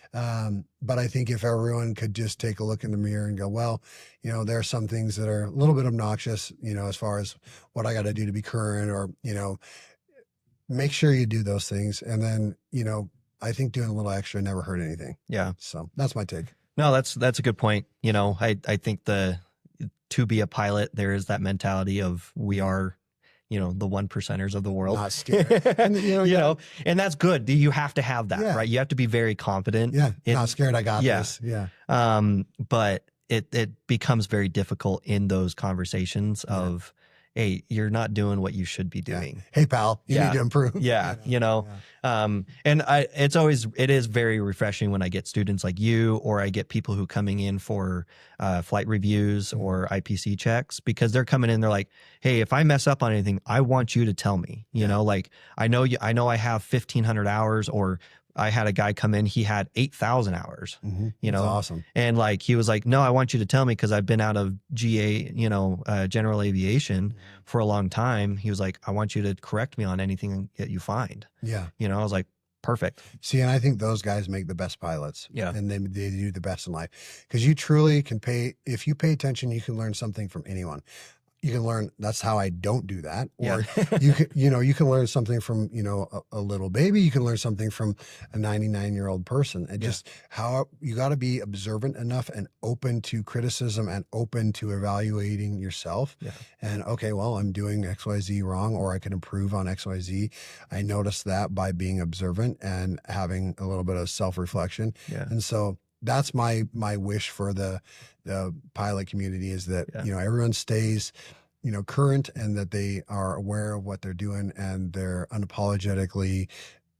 But I think if everyone could just take a look in the mirror and go, well, there are some things that are a little bit obnoxious, as far as what I got to do to be current, or, make sure you do those things. And then, I think doing a little extra never hurt anything. Yeah. So that's my take. No, that's a good point. I think to be a pilot, there is that mentality of we are, the 1%ers of the world. Not scared. And, and that's good. You have to have that, Yeah. right? You have to be very confident. Yeah. Not scared. I got Yeah. this. Yeah. But it becomes very difficult in those conversations of, hey, you're not doing what you should be doing. Yeah. Hey, pal, you need to improve. Yeah. And it is very refreshing when I get students like you, or I get people who coming in for flight reviews or IPC checks, because they're coming in, they're like, hey, if I mess up on anything, I want you to tell me, like, I know I have 1,500 hours, or I had a guy come in, he had 8,000 hours, That's awesome. And like, he was like, no, I want you to tell me, because I've been out of GA, general aviation for a long time. He was like, I want you to correct me on anything that you find. Yeah. I was like, perfect. See, and I think those guys make the best pilots. Yeah. And they do the best in life, because you truly can if you pay attention, you can learn something from anyone. You can learn, that's how I don't do that. Or you can learn something from, a little baby. You can learn something from a 99-year-old person. And just how you got to be observant enough and open to criticism and open to evaluating yourself. Yeah. And okay, well, I'm doing XYZ wrong, or I can improve on XYZ. I noticed that by being observant and having a little bit of self-reflection. Yeah. And so that's my wish for the pilot community, is that, everyone stays, current, and that they are aware of what they're doing, and they're unapologetically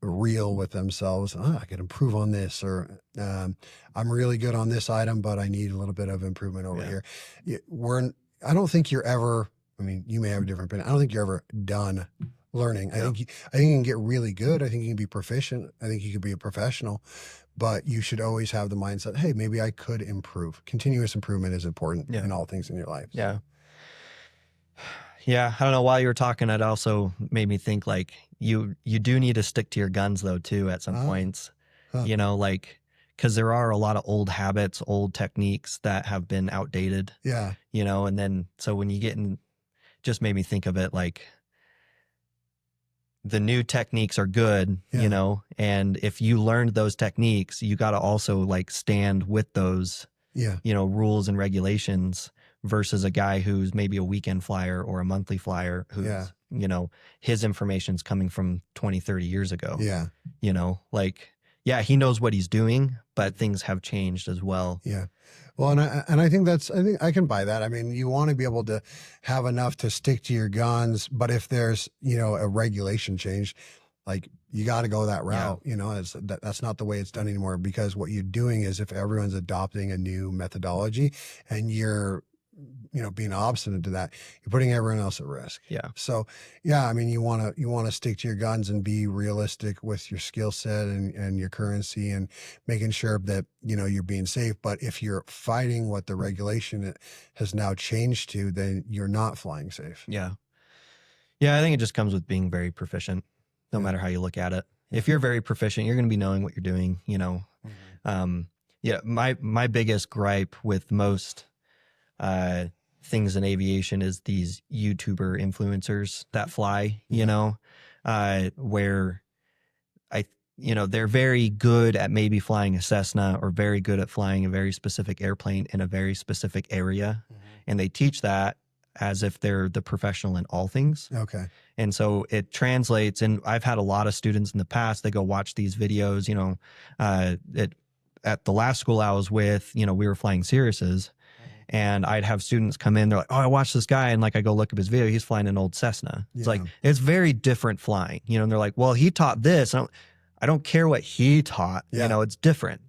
real with themselves. I can improve on this, or I'm really good on this item, but I need a little bit of improvement over here. I don't think you're ever, you may have a different opinion. I don't think you're ever done learning. I think you can get really good. I think you can be proficient. I think you can be a professional, but you should always have the mindset, hey, maybe I could improve. Continuous improvement is important in all things in your life. Yeah. Yeah. I don't know. While you were talking, it also made me think, like, you do need to stick to your guns though, too, at some points, because there are a lot of old habits, old techniques that have been outdated. Yeah. And then, so when you get in, just made me think of it like, the new techniques are good, and if you learned those techniques, you got to also like stand with those, rules and regulations, versus a guy who's maybe a weekend flyer or a monthly flyer who's, his information's coming from 20, 30 years ago. Yeah. Yeah, he knows what he's doing, but things have changed as well. Yeah. Well, and I think I can buy that. You want to be able to have enough to stick to your guns, but if there's, a regulation change, like, you got to go that route. That's not the way it's done anymore, because what you're doing is, if everyone's adopting a new methodology and you're, being obstinate to that, you're putting everyone else at risk. Yeah. So, you want to stick to your guns and be realistic with your skill set and your currency, and making sure that, you're being safe. But if you're fighting what the regulation has now changed to, then you're not flying safe. Yeah. Yeah. I think it just comes with being very proficient, no matter how you look at it. If you're very proficient, you're going to be knowing what you're doing, my biggest gripe with most things in aviation is these YouTuber influencers that fly, where they're very good at maybe flying a Cessna, or very good at flying a very specific airplane in a very specific area. And they teach that as if they're the professional in all things. Okay. And so it translates. And I've had a lot of students in the past, they go watch these videos, at the last school I was with, we were flying Cirruses. And I'd have students come in, they're like, oh, I watched this guy, and like, I go look up his video, he's flying an old Cessna. It's like, it's very different flying, and they're like, well, he taught this. I don't care what he taught, it's different,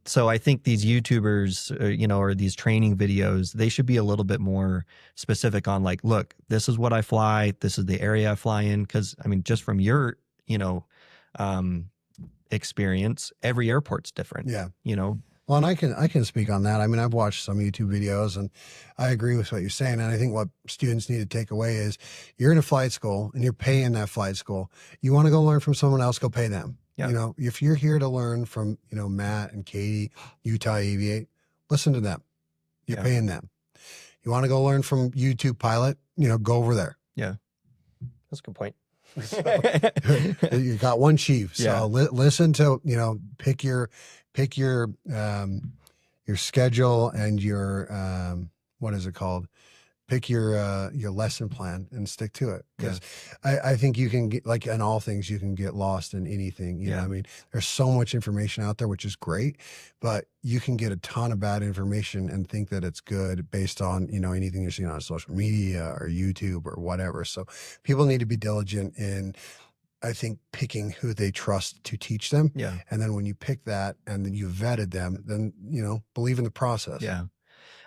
so I think these YouTubers, or these training videos, they should be a little bit more specific on, like, look, this is what I fly, this is the area I fly in. Because, just from your, um, experience. Every airport's different. Yeah. You know. Well, and I can speak on that. I mean, I've watched some YouTube videos and I agree with what you're saying. And I think what students need to take away is you're in a flight school and you're paying that flight school. You want to go learn from someone else, go pay them. Yeah. You know, if you're here to learn from, you know, Matt and Katie, Utah Aviate, listen to them. You're Yeah. paying them. You want to go learn from YouTube Pilot, you know, go over there. Yeah. That's a good point. You got one chief. So Yeah. listen to, you know, pick your schedule and your, what is it called? Pick your lesson plan and stick to it. Because I think you can get, like in all things, you can get lost in anything. You know, I mean, there's so much information out there, which is great, but you can get a ton of bad information and think that it's good based on, you know, anything you're seeing on social media or YouTube or whatever. So people need to be diligent in, I think, picking who they trust to teach them. Yeah. And then when you pick that and then you vetted them, then, you know, believe in the process. Yeah.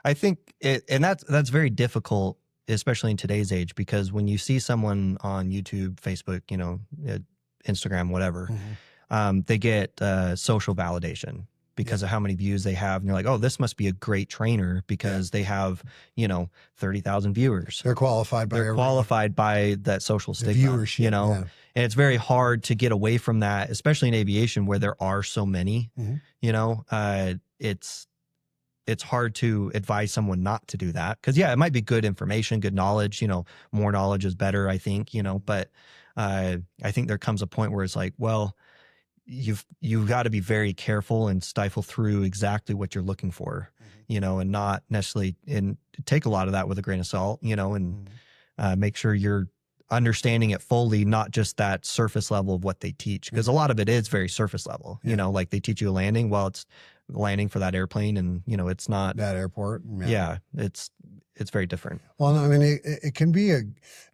I think and that's very difficult, especially in today's age, because when you see someone on YouTube, Facebook, you know, Instagram, whatever, they get social validation because of how many views they have. And you're like, oh, this must be a great trainer because they have, you know, 30,000 viewers. They're qualified by that social stigma, viewership, you know, and it's very hard to get away from that, especially in aviation where there are so many, you know, it's hard to advise someone not to do that. Cause yeah, it might be good information, good knowledge, you know, more knowledge is better, I think, you know, but I think there comes a point where it's like, well, you've got to be very careful and stifle through exactly what you're looking for, you know, and not necessarily, and take a lot of that with a grain of salt, you know, and make sure you're understanding it fully, not just that surface level of what they teach. Cause a lot of it is very surface level, you know, like they teach you a landing, well, it's landing for that airplane and, you know, it's not that airport. It's very different. Well, I mean, it can be a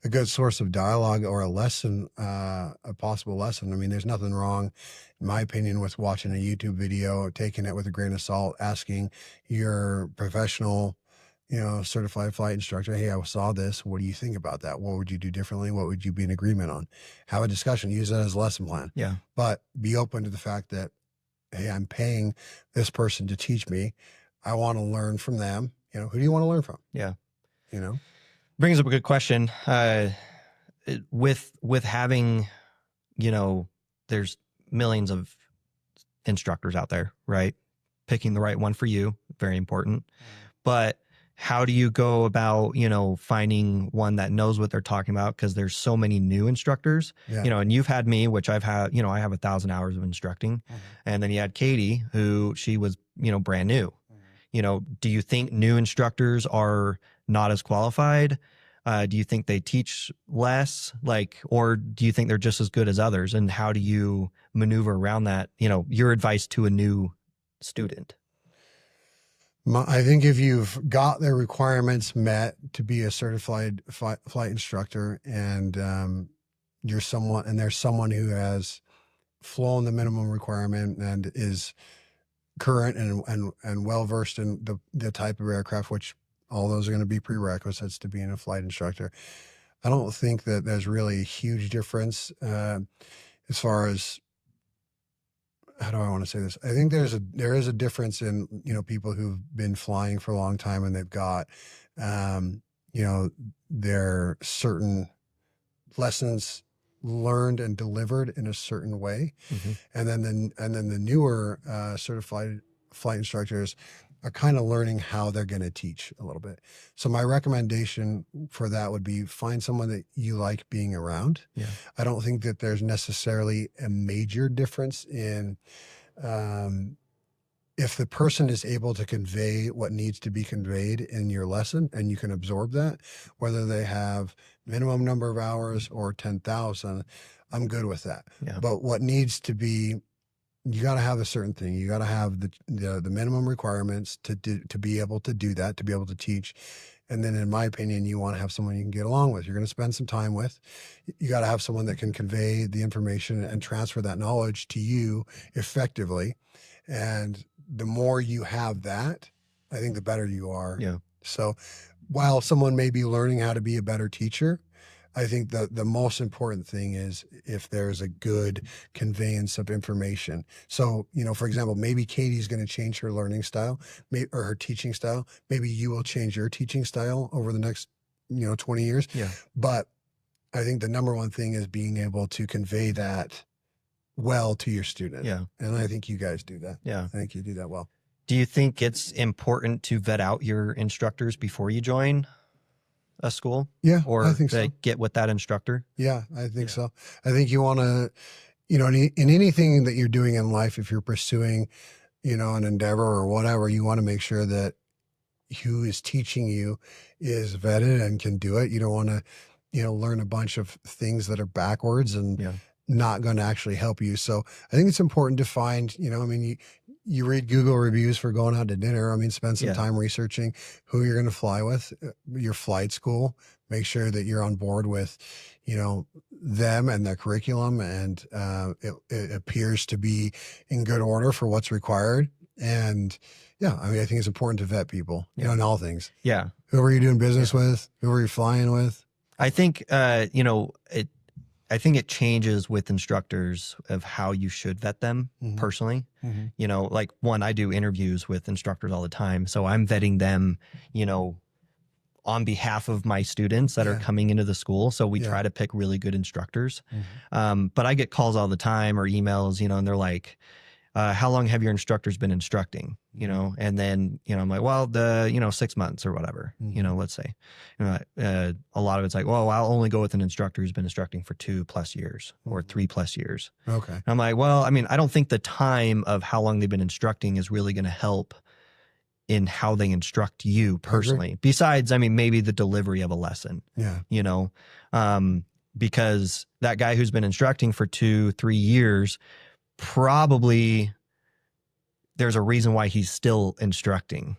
good source of dialogue or a lesson, a possible lesson. I mean, there's nothing wrong, in my opinion, with watching a YouTube video, taking it with a grain of salt, asking your professional, you know, certified flight instructor, hey, I saw this. What do you think about that? What would you do differently? What would you be in agreement on? Have a discussion, use that as a lesson plan. Yeah. But be open to the fact that, hey, I'm paying this person to teach me. I want to learn from them. You know, who do you want to learn from? Yeah. You know, brings up a good question. With having, you know, there's millions of instructors out there, right? Picking the right one for you, very important. But how do you go about, you know, finding one that knows what they're talking about? Because there's so many new instructors, you know, and you've had me, which I've had, you know, I have 1,000 hours of instructing. And then you had Katie, who she was, you know, brand new. You know, do you think new instructors are not as qualified? Do you think they teach less, like, or do you think they're just as good as others? And how do you maneuver around that? You know, your advice to a new student. I think if you've got the requirements met to be a certified flight instructor, and there's someone who has flown the minimum requirement and is current and well versed in the type of aircraft, which all those are going to be prerequisites to being a flight instructor. I don't think that there's really a huge difference as far as, how do I want to say this? I think there is a difference in, you know, people who've been flying for a long time and they've got, you know, their certain lessons learned and delivered in a certain way. And then the newer certified flight instructors are kind of learning how they're going to teach a little bit. So my recommendation for that would be find someone that you like being around. Yeah. I don't think that there's necessarily a major difference in if the person is able to convey what needs to be conveyed in your lesson and you can absorb that, whether they have minimum number of hours or 10,000, I'm good with that. Yeah. But what needs to be, you got to have a certain thing. You got to have the minimum requirements to be able to do that, to be able to teach. And then in my opinion, you want to have someone you can get along with. You're going to spend some time with. You got to have someone that can convey the information and transfer that knowledge to you effectively. And the more you have that, I think the better you are. Yeah. So while someone may be learning how to be a better teacher, I think the most important thing is if there's a good conveyance of information. So, for example, maybe Katie's going to change her learning style, or her teaching style. Maybe you will change your teaching style over the next, 20 years. Yeah. But I think the number one thing is being able to convey that well to your student. Yeah. And I think you guys do that. Yeah. I think you do that well. Do you think it's important to vet out your instructors before you join a school? Yeah, Or I think so. get with that instructor? Yeah, I think so. I think you want to, in anything that you're doing in life, if you're pursuing, an endeavor or whatever, you want to make sure that who is teaching you is vetted and can do it. You don't want to, learn a bunch of things that are backwards and not going to actually help you. So I think it's important to find, you read Google reviews for going out to dinner. Spend some time researching who you're going to fly with, your flight school. Make sure that you're on board with, them and their curriculum, and it appears to be in good order for what's required. And I think it's important to vet people, in all things. Yeah. Whoever you're doing business with, whoever you're flying with. I think, I think it changes with instructors of how you should vet them personally. Like one, I do interviews with instructors all the time. So I'm vetting them, on behalf of my students that are coming into the school. So we try to pick really good instructors. But I get calls all the time or emails, and they're like, how long have your instructors been instructing? And then, I'm like, well, 6 months or whatever, let's say. A lot of it's like, well, I'll only go with an instructor who's been instructing for 2+ years or 3+ years. Okay. And I'm like, well, I don't think the time of how long they've been instructing is really going to help in how they instruct you personally. Besides, maybe the delivery of a lesson. Yeah. Because that guy who's been instructing for 2-3 years, probably there's a reason why he's still instructing,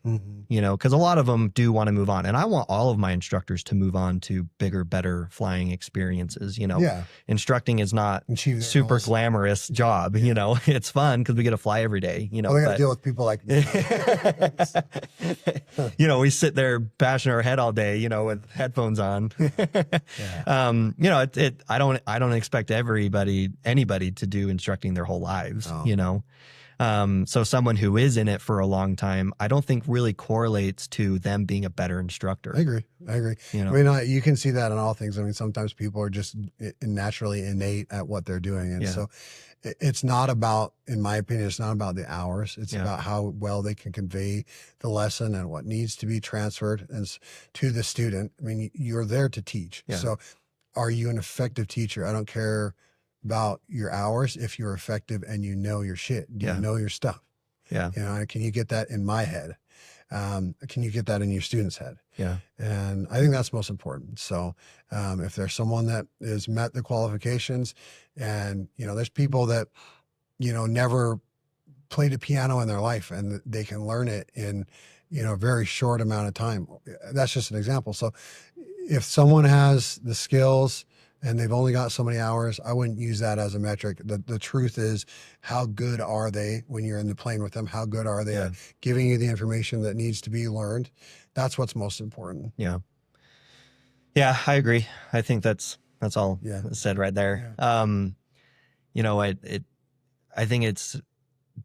because a lot of them do want to move on. And I want all of my instructors to move on to bigger, better flying experiences. Instructing is not super glamorous job. It's fun because we get to fly every day, they got to deal with people like me. We sit there bashing our head all day, with headphones on. I don't expect anybody to do instructing their whole lives, So someone who is in it for a long time, I don't think really correlates to them being a better instructor. I agree. You can see that in all things. Sometimes people are just naturally innate at what they're doing. And so it's not about, in my opinion, it's not about the hours. It's about how well they can convey the lesson and what needs to be transferred to the student. You're there to teach. So are you an effective teacher? I don't care about your hours if you're effective and you know your shit. Do you know your stuff? Yeah. Can you get that in my head? Can you get that in your student's head? Yeah. And I think that's most important. So if there's someone that has met the qualifications, and there's people that never played a piano in their life and they can learn it in a very short amount of time. That's just an example. So if someone has the skills and they've only got so many hours, I wouldn't use that as a metric. The truth is, how good are they when you're in the plane with them? How good are they at giving you the information that needs to be learned? That's what's most important. Yeah. Yeah, I agree. I think that's all said right there. Yeah. I think it's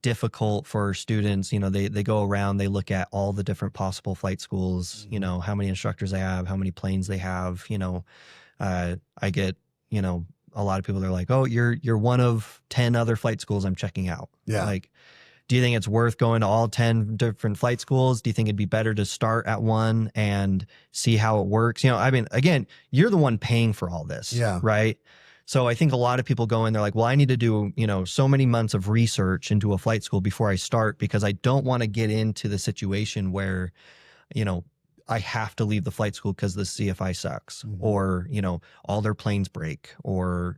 difficult for students. They go around, they look at all the different possible flight schools, how many instructors they have, how many planes they have, I get, a lot of people, they're like, oh, you're one of 10 other flight schools I'm checking out. Yeah. Like, do you think it's worth going to all 10 different flight schools? Do you think it'd be better to start at one and see how it works? Again, you're the one paying for all this. Yeah. Right. So I think a lot of people go in, they're like, well, I need to do, so many months of research into a flight school before I start, because I don't want to get into the situation where, I have to leave the flight school because the CFI sucks, or, all their planes break, or,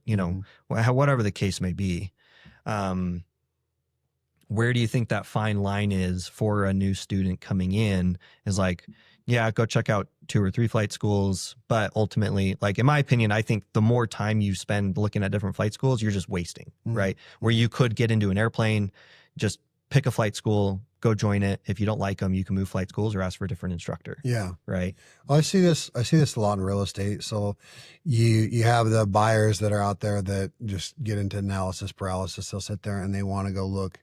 whatever the case may be. Where do you think that fine line is for a new student coming in? Is like, yeah, go check out 2 or 3 flight schools. But ultimately, like, in my opinion, I think the more time you spend looking at different flight schools, you're just wasting, right? Where you could get into an airplane, just pick a flight school, go join it. If you don't like them, you can move flight schools or ask for a different instructor. Yeah. Right. Well, I see this a lot in real estate. So you have the buyers that are out there that just get into analysis paralysis. They'll sit there and they want to go look,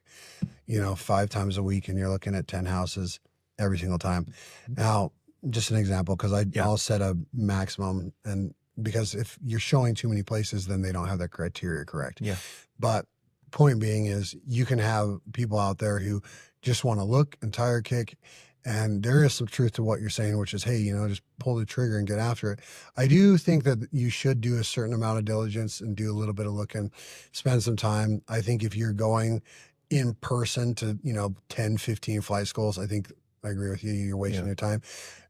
5 times a week, and you're looking at 10 houses every single time. Now, just an example, because I'll set a maximum, and because if you're showing too many places, then they don't have their criteria correct. Yeah. But point being is, you can have people out there who just want to look and tire kick. And there is some truth to what you're saying, which is, hey, just pull the trigger and get after it. I do think that you should do a certain amount of diligence and do a little bit of looking, spend some time. I think if you're going in person to, 10, 15 flight schools, I think I agree with you. You're wasting your time.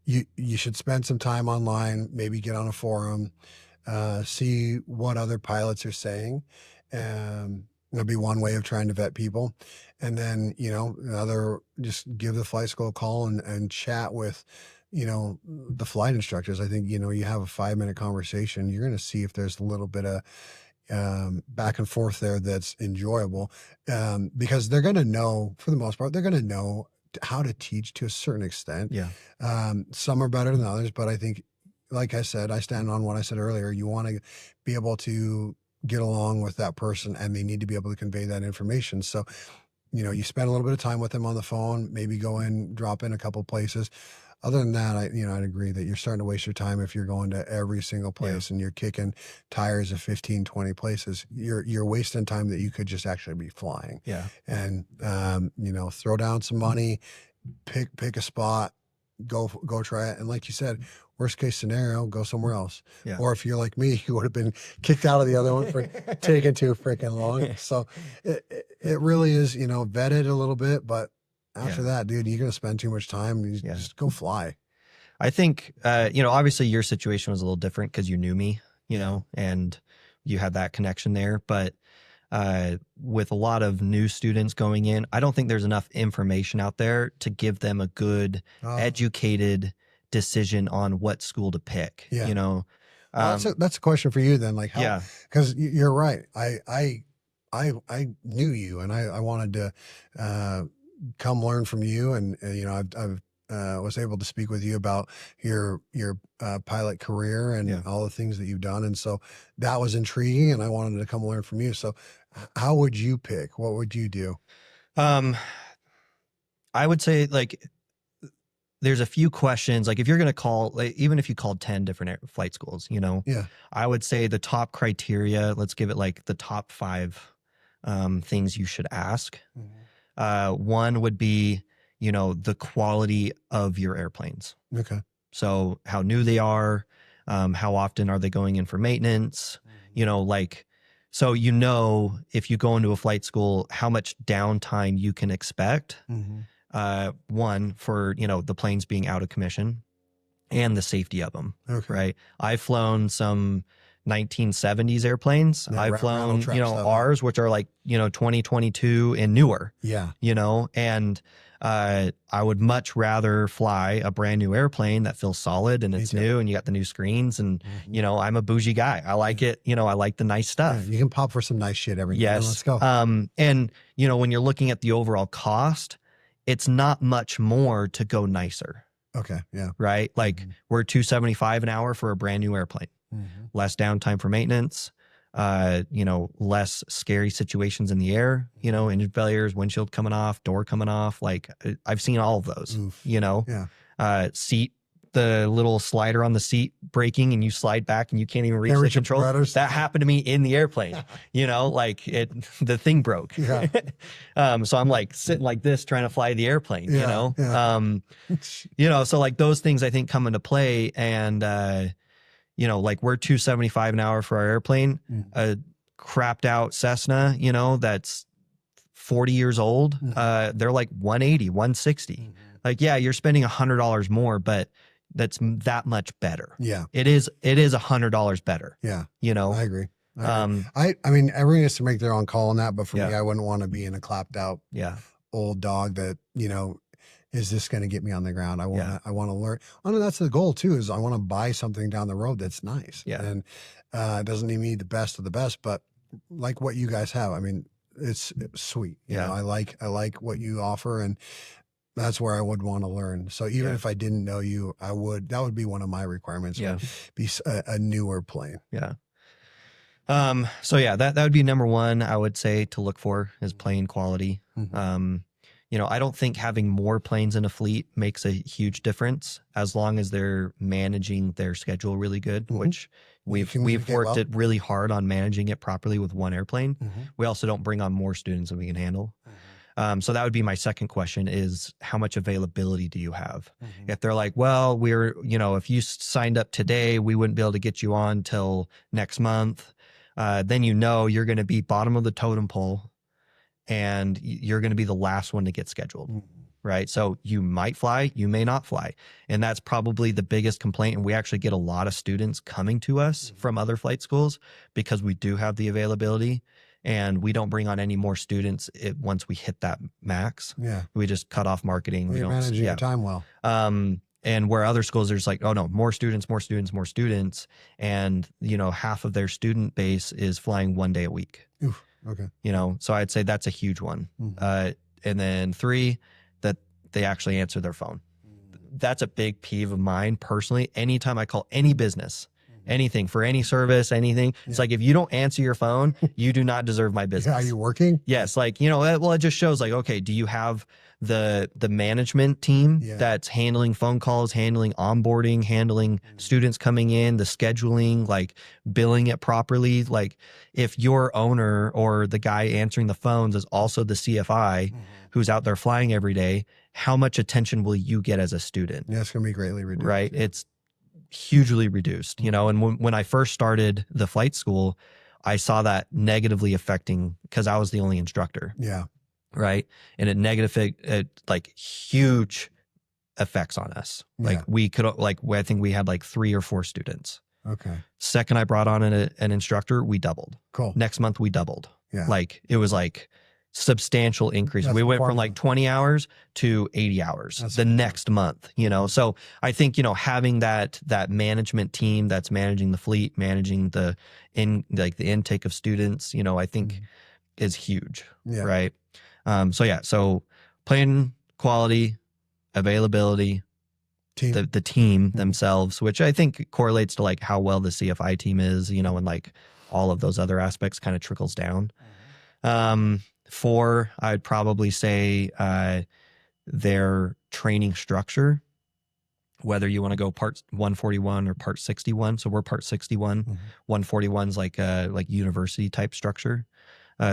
You should spend some time online, maybe get on a forum, see what other pilots are saying. That'll be one way of trying to vet people. And then, just give the flight school a call and chat with, the flight instructors. I think, you have a 5-minute conversation. You're going to see if there's a little bit of back and forth there that's enjoyable, because they're going to know, for the most part, they're going to know how to teach to a certain extent. Yeah. Some are better than others, but I think, like I said, I stand on what I said earlier. You want to be able to get along with that person, and they need to be able to convey that information. So, you spend a little bit of time with them on the phone, maybe go in, drop in a couple places. Other than that, I'd agree that you're starting to waste your time if you're going to every single place and you're kicking tires of 15, 20 places. You're wasting time that you could just actually be flying. Yeah. And, throw down some money, pick a spot, go try it. And like you said, worst case scenario, go somewhere else. Yeah. Or if you're like me, you would have been kicked out of the other one for taking too freaking long. So it really is, vet it a little bit, but after that, dude, you're going to spend too much time. You just go fly. I think, obviously your situation was a little different because you knew me, and you had that connection there. But with a lot of new students going in, I don't think there's enough information out there to give them a good, educated decision on what school to pick. Yeah. Well, that's a question for you then. Like, how? Because you're right. I knew you, and I wanted to come learn from you, and I've was able to speak with you about your pilot career and all the things that you've done, and so that was intriguing, and I wanted to come learn from you. So, how would you pick? What would you do? I would say, like, there's a few questions. Like, if you're going to call, like, even if you called 10 different flight schools, I would say the top criteria, let's give it like the top 5 things you should ask. One would be, the quality of your airplanes. Okay. So how new they are, how often are they going in for maintenance, so if you go into a flight school, how much downtime you can expect. One, for, the planes being out of commission and the safety of them. Okay. Right. I've flown some 1970s airplanes. I've flown, ours, which are like, 2022 and newer. Yeah. And I would much rather fly a brand new airplane that feels solid and it's new and you got the new screens and, I'm a bougie guy. I like it. I like the nice stuff. Yeah, you can pop for some nice shit every day. Yes. Let's go. And, when you're looking at the overall cost, it's not much more to go nicer. Okay. Yeah. Right. Like we're $275 an hour for a brand new airplane. Less downtime for maintenance, less scary situations in the air, engine failures, windshield coming off, door coming off. Like I've seen all of those, seat, the little slider on the seat breaking and you slide back and you can't even reach the control. That happened to me in the airplane, the thing broke. Yeah. So I'm like sitting like this trying to fly the airplane, so like those things I think come into play. And, like we're $275 an hour for our airplane, a crapped out Cessna, that's 40 years old. They're like 180, 160. Like, yeah, you're spending $100 more, but that's that much better. Yeah. It is $100 better. Yeah. I agree. I mean, everyone has to make their own call on that, but for me, I wouldn't want to be in a clapped out old dog that, is this going to get me on the ground? I want to learn. I know that's the goal too, is I want to buy something down the road that's nice. Yeah. And it doesn't need me the best of the best, but like what you guys have, I mean, it's sweet. I like what you offer. And that's where I would want to learn. So even Yeah. if I didn't know you, that would be one of my requirements. Yeah. Would be a newer plane. Yeah. So yeah, that would be number one, I would say, to look for is plane quality. Mm-hmm. I don't think having more planes in a fleet makes a huge difference as long as they're managing their schedule really good, Mm-hmm. which we've communicate worked well. it really hard on managing it properly with one airplane. Mm-hmm. We also don't bring on more students than we can handle. Mm-hmm. So that would be my second question is how much availability do you have? Mm-hmm. If they're like, well, if you signed up today, we wouldn't be able to get you on till next month. Then you're going to be bottom of the totem pole and you're going to be the last one to get scheduled. Mm-hmm. Right. So you might fly, you may not fly. And that's probably the biggest complaint. And we actually get a lot of students coming to us Mm-hmm. from other flight schools because we do have the availability and we don't bring on any more students once we hit that max. Yeah. We just cut off marketing. Well, We you're don't, managing yeah. your time well. And where other schools are just like, oh no, more students. And, half of their student base is flying 1 day a week. Oof, okay. So I'd say that's a huge one. Mm-hmm. And then 3, that they actually answer their phone. That's a big peeve of mine personally. Anytime I call any business, anything for any service, anything, it's like, if you don't answer your phone, you do not deserve my business. Are you working? Yes. Like, well, it just shows like, okay, do you have the management team that's handling phone calls, handling onboarding, handling students coming in, the scheduling, like billing it properly? Like if your owner or the guy answering the phones is also the CFI who's out there flying every day, how much attention will you get as a student? Yeah, it's going to be greatly reduced. Right. It's hugely reduced, and when I first started the flight school, I saw that negatively affecting because I was the only instructor. Yeah. Right. And it like huge effects on us. Like we could, I think we had like 3 or 4 students. Okay. Second, I brought on an instructor, we doubled. Cool. Next month, we doubled. Yeah. Like it was like substantial increase. That's we went from formula. like 20 hours to 80 hours That's the next month, So I think, having that management team that's managing the fleet, managing the intake of students, I think is huge. Yeah. Right. So plane quality, availability, Team. the team themselves, which I think correlates to like how well the CFI team is, and like all of those other aspects kind of trickles down. 4, I'd probably say their training structure, whether you want to go part 141 or part 61. So we're part 61. 141 is like university type structure.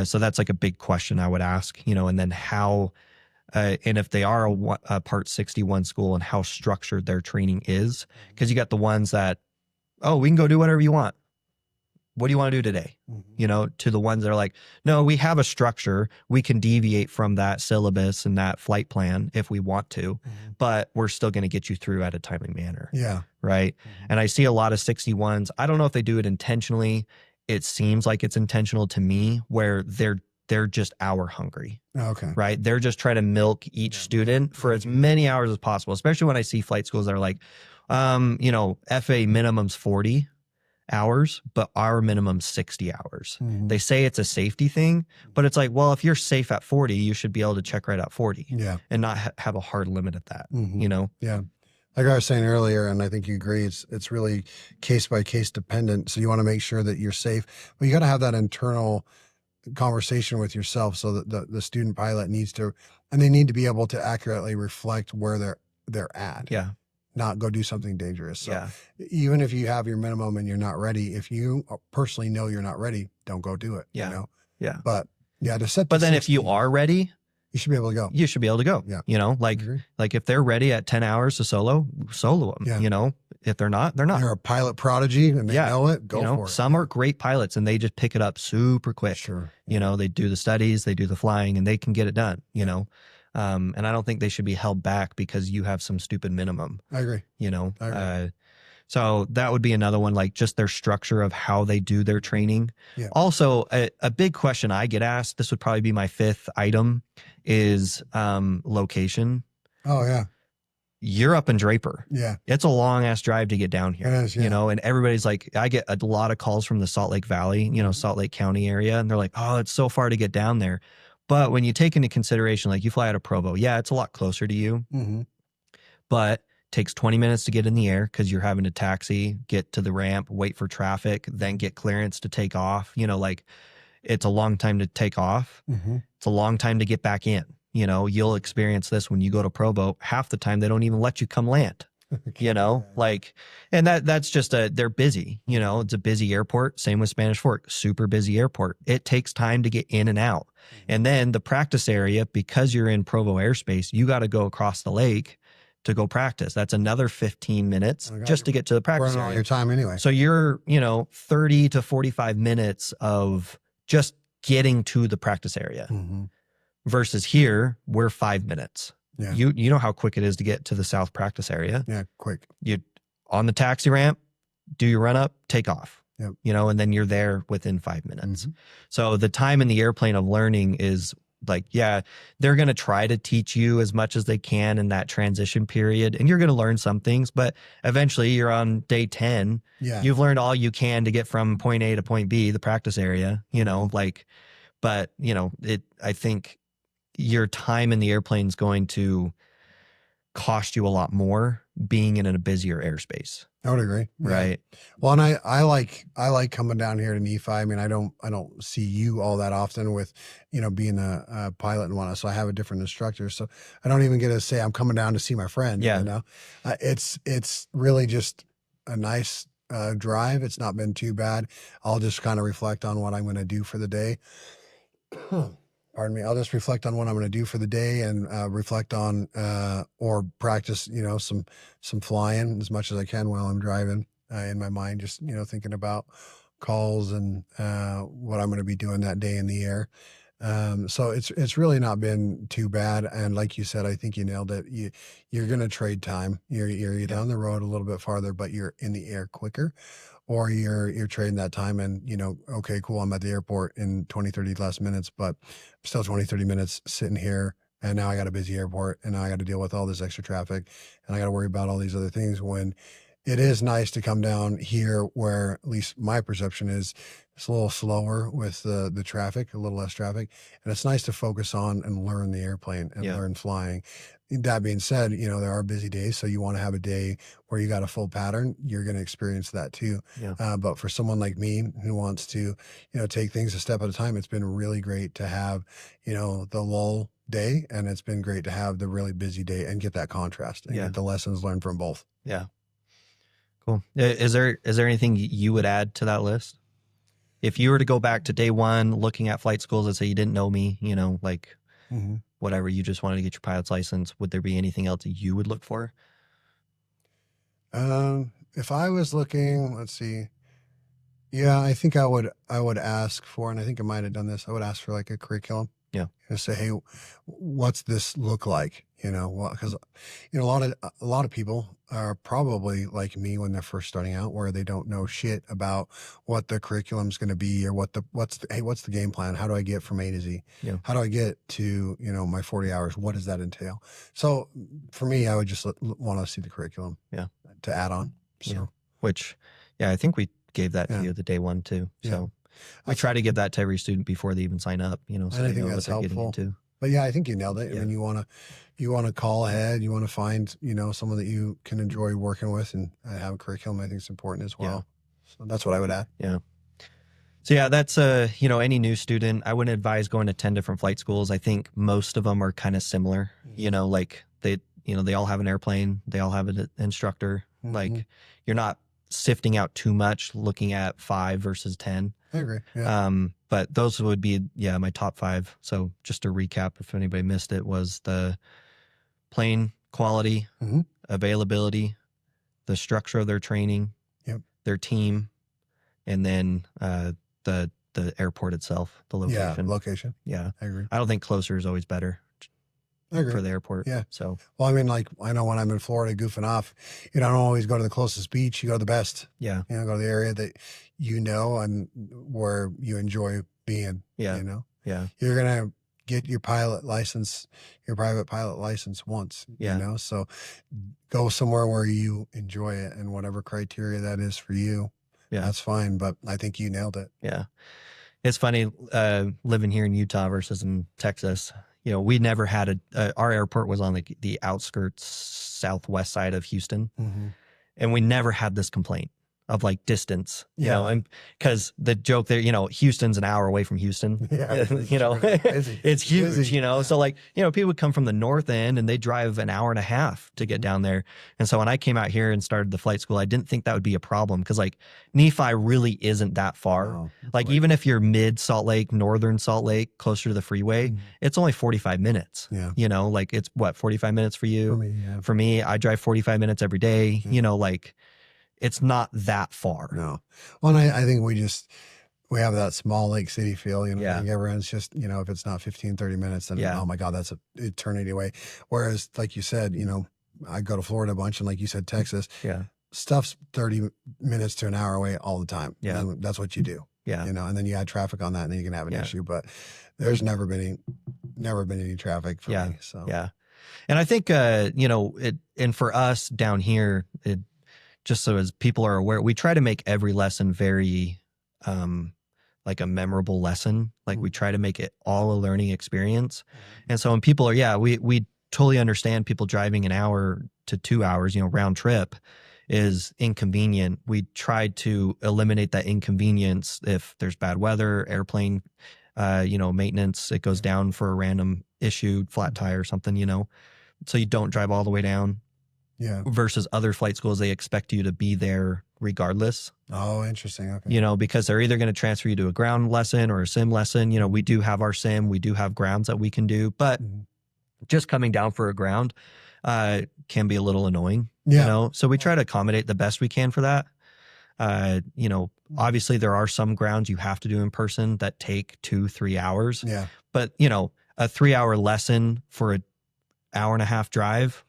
So that's like a big question I would ask, and then how, and if they are a part 61 school and how structured their training is, because you got the ones that, oh, we can go do whatever you want. What do you want to do today? To the ones that are like, no, we have a structure. We can deviate from that syllabus and that flight plan if we want to, but we're still going to get you through at a timely manner. Yeah. Right. And I see a lot of 61s. I don't know if they do it intentionally. It seems like it's intentional to me where they're just hour hungry. Okay. Right. They're just trying to milk each student for as many hours as possible, especially when I see flight schools that are like, FA minimum's 40 hours, but our minimum 60 hours. They say it's a safety thing, but it's like, well, if you're safe at 40, you should be able to check right at 40 and not have a hard limit at that, Yeah. Like I was saying earlier, and I think you agree, it's really case by case dependent. So you want to make sure that you're safe, but you got to have that internal conversation with yourself so that the student pilot needs to, and they need to be able to accurately reflect where they're at. Yeah. Not go do something dangerous. So Yeah. even if you have your minimum and you're not ready, if you personally know you're not ready, don't go do it. Yeah. Yeah. But to set. But then if you are ready, you should be able to go. You should be able to go. Yeah. Like if they're ready at 10 hours to solo them. Yeah. If they're not, they're not. They're a pilot prodigy and they know it. Go for it. Some are great pilots and they just pick it up super quick. Sure. They do the studies, they do the flying, and they can get it done. And I don't think they should be held back because you have some stupid minimum. I agree. I agree. So that would be another one, like just their structure of how they do their training. Yeah. Also, a big question I get asked, this would probably be my 5th item, is location. Oh, yeah. You're up in Draper. Yeah. It's a long ass drive to get down here. It is, yeah. And everybody's like, I get a lot of calls from the Salt Lake Valley, Salt Lake County area. And they're like, oh, it's so far to get down there. But when you take into consideration, like you fly out of Provo, yeah, it's a lot closer to you, Mm-hmm. but takes 20 minutes to get in the air because you're having to taxi, get to the ramp, wait for traffic, then get clearance to take off. Like it's a long time to take off. Mm-hmm. It's a long time to get back in. You'll experience this when you go to Provo. Half the time they don't even let you come land. Like, and that's just they're busy. It's a busy airport. Same with Spanish Fork, super busy airport. It takes time to get in and out. And then the practice area, because you're in Provo airspace, you got to go across the lake to go practice. That's another 15 minutes just to get to the practice burning all area. your time anyway. So you're, 30 to 45 minutes of just getting to the practice area Mm-hmm. versus here, we're 5 minutes. Yeah. You know how quick it is to get to the south practice area. Yeah, quick. You on the taxi ramp, do your run up, take off. Yep. And then you're there within 5 minutes. Mm-hmm. So the time in the airplane of learning is like, yeah, they're going to try to teach you as much as they can in that transition period. And you're going to learn some things, but eventually you're on day 10. Yeah. You've learned all you can to get from point A to point B, the practice area, but I think your time in the airplane is going to cost you a lot more being in a busier airspace. I would agree. Right. Yeah. Well, and I like coming down here to Nephi. I mean, I don't see you all that often with, being a pilot and whatnot. So I have a different instructor. So I don't even get to say I'm coming down to see my friend. Yeah. It's really just a nice drive. It's not been too bad. I'll just kind of reflect on what I'm going to do for the day. Pardon me. I'll just reflect on what I'm going to do for the day and reflect on or practice, some flying as much as I can while I'm driving in my mind, just, thinking about calls and what I'm going to be doing that day in the air. So it's really not been too bad. And like you said, I think you nailed it. You're going to trade time. You're down the road a little bit farther, but you're in the air quicker. Or you're trading that time and, okay, cool, I'm at the airport in 20, 30 less minutes, but still 20, 30 minutes sitting here. And now I got a busy airport and now I got to deal with all this extra traffic and I got to worry about all these other things when it is nice to come down here where at least my perception is it's a little slower with the traffic, a little less traffic. And it's nice to focus on and learn the airplane and learn flying. That being said, there are busy days. So you want to have a day where you got a full pattern. You're going to experience that too. Yeah. But for someone like me who wants to, take things a step at a time, it's been really great to have, the lull day. And it's been great to have the really busy day and get that contrast and get the lessons learned from both. Yeah. Cool. Is there anything you would add to that list? If you were to go back to day one, looking at flight schools and say you didn't know me, whatever, you just wanted to get your pilot's license, would there be anything else you would look for? If I was looking, let's see. Yeah, I think I would ask for, and I think I might have done this. I would ask for like a curriculum. Yeah. And say, hey, what's this look like? Because a lot of people are probably like me when they're first starting out, where they don't know shit about what the curriculum's going to be or what's the game plan? How do I get from A to Z? Yeah. How do I get to my 40 hours? What does that entail? So for me, I would just want to see the curriculum. Yeah. To add on. So. Yeah. Which, I think we gave that to you the day one too. So. I try to give that to every student before they even sign up, so and I think that's helpful. But yeah, I think you nailed it. Yeah. I mean, you want to call ahead, you want to find, someone that you can enjoy working with and have a curriculum. I think it's important as well. Yeah. So that's what I would add. Yeah. So yeah, that's any new student, I wouldn't advise going to 10 different flight schools. I think most of them are kind of similar, like they all have an airplane, they all have an instructor. Mm-hmm. Like you're not sifting out too much looking at 5 versus 10. I agree. Yeah. But those would be, my top 5. So just to recap, if anybody missed it, was the plane quality, availability, the structure of their training, their team, and then the airport itself, the location. Yeah, location. Yeah. I agree. I don't think closer is always better. I agree. For the airport. Yeah. So, well, I mean, like I know when I'm in Florida goofing off, I don't always go to the closest beach. You go to the best. Yeah. Go to the area that and where you enjoy being. Yeah. Yeah. You're gonna get your pilot license, your private pilot license once. Yeah. So go somewhere where you enjoy it and whatever criteria that is for you. Yeah. That's fine. But I think you nailed it. Yeah. It's funny living here in Utah versus in Texas. You know, we never had our airport was on the outskirts southwest side of Houston, Hmm. and we never had this complaint of like distance, you know, Yeah. and because the joke there, you know, Houston's an hour away from Houston, Yeah. you know, Busy. it's huge, Busy. you know, Yeah. so like, you know, people would come from the north end and they drive an hour and a half to get down there. And so when I came out here and started the flight school, I didn't think that would be a problem because like Nephi really isn't that far. No, it's Like like- even if you're mid Salt Lake, northern Salt Lake, closer to the freeway, Mhm. it's only 45 minutes. Yeah. You know, like it's what, 45 minutes for you? For me, yeah. For me, I drive 45 minutes every day, Yeah. you know, like it's not that far. No. Well, and I think we have that small lake city feel, you know, Yeah. like everyone's just, you know, if it's not 15, 30 minutes, then, Yeah. oh my God, that's an eternity away. Whereas, like you said, you know, I go to Florida a bunch and like you said, Texas, Yeah. stuff's 30 minutes to an hour away all the time. Yeah. And that's what you do, Yeah. you know, and then you add traffic on that and then you can have an Yeah. issue, but there's never been any traffic for Yeah. me. So, Yeah. And I think, you know, and for us down here, just so as people are aware, we try to make every lesson very, like a memorable lesson. Like we try to make it all a learning experience. And so when people are, we totally understand people driving an hour to 2 hours, you know, round trip is inconvenient. We try to eliminate that inconvenience if there's bad weather, airplane, you know, maintenance, it goes down for a random issue, flat tire or something, you know, so you don't drive all the way down. Yeah. Versus other flight schools, they expect you to be there regardless. Oh, interesting. Okay. You know, because they're either going to transfer you to a ground lesson or a sim lesson. You know, we do have our sim, we do have grounds that we can do, but just coming down for a ground can be a little annoying. Yeah. You know, so we try to accommodate the best we can for that. You know, obviously there are some grounds you have to do in person that take 2-3 hours. Yeah. But you know, a 3-hour lesson for an hour and a half drive,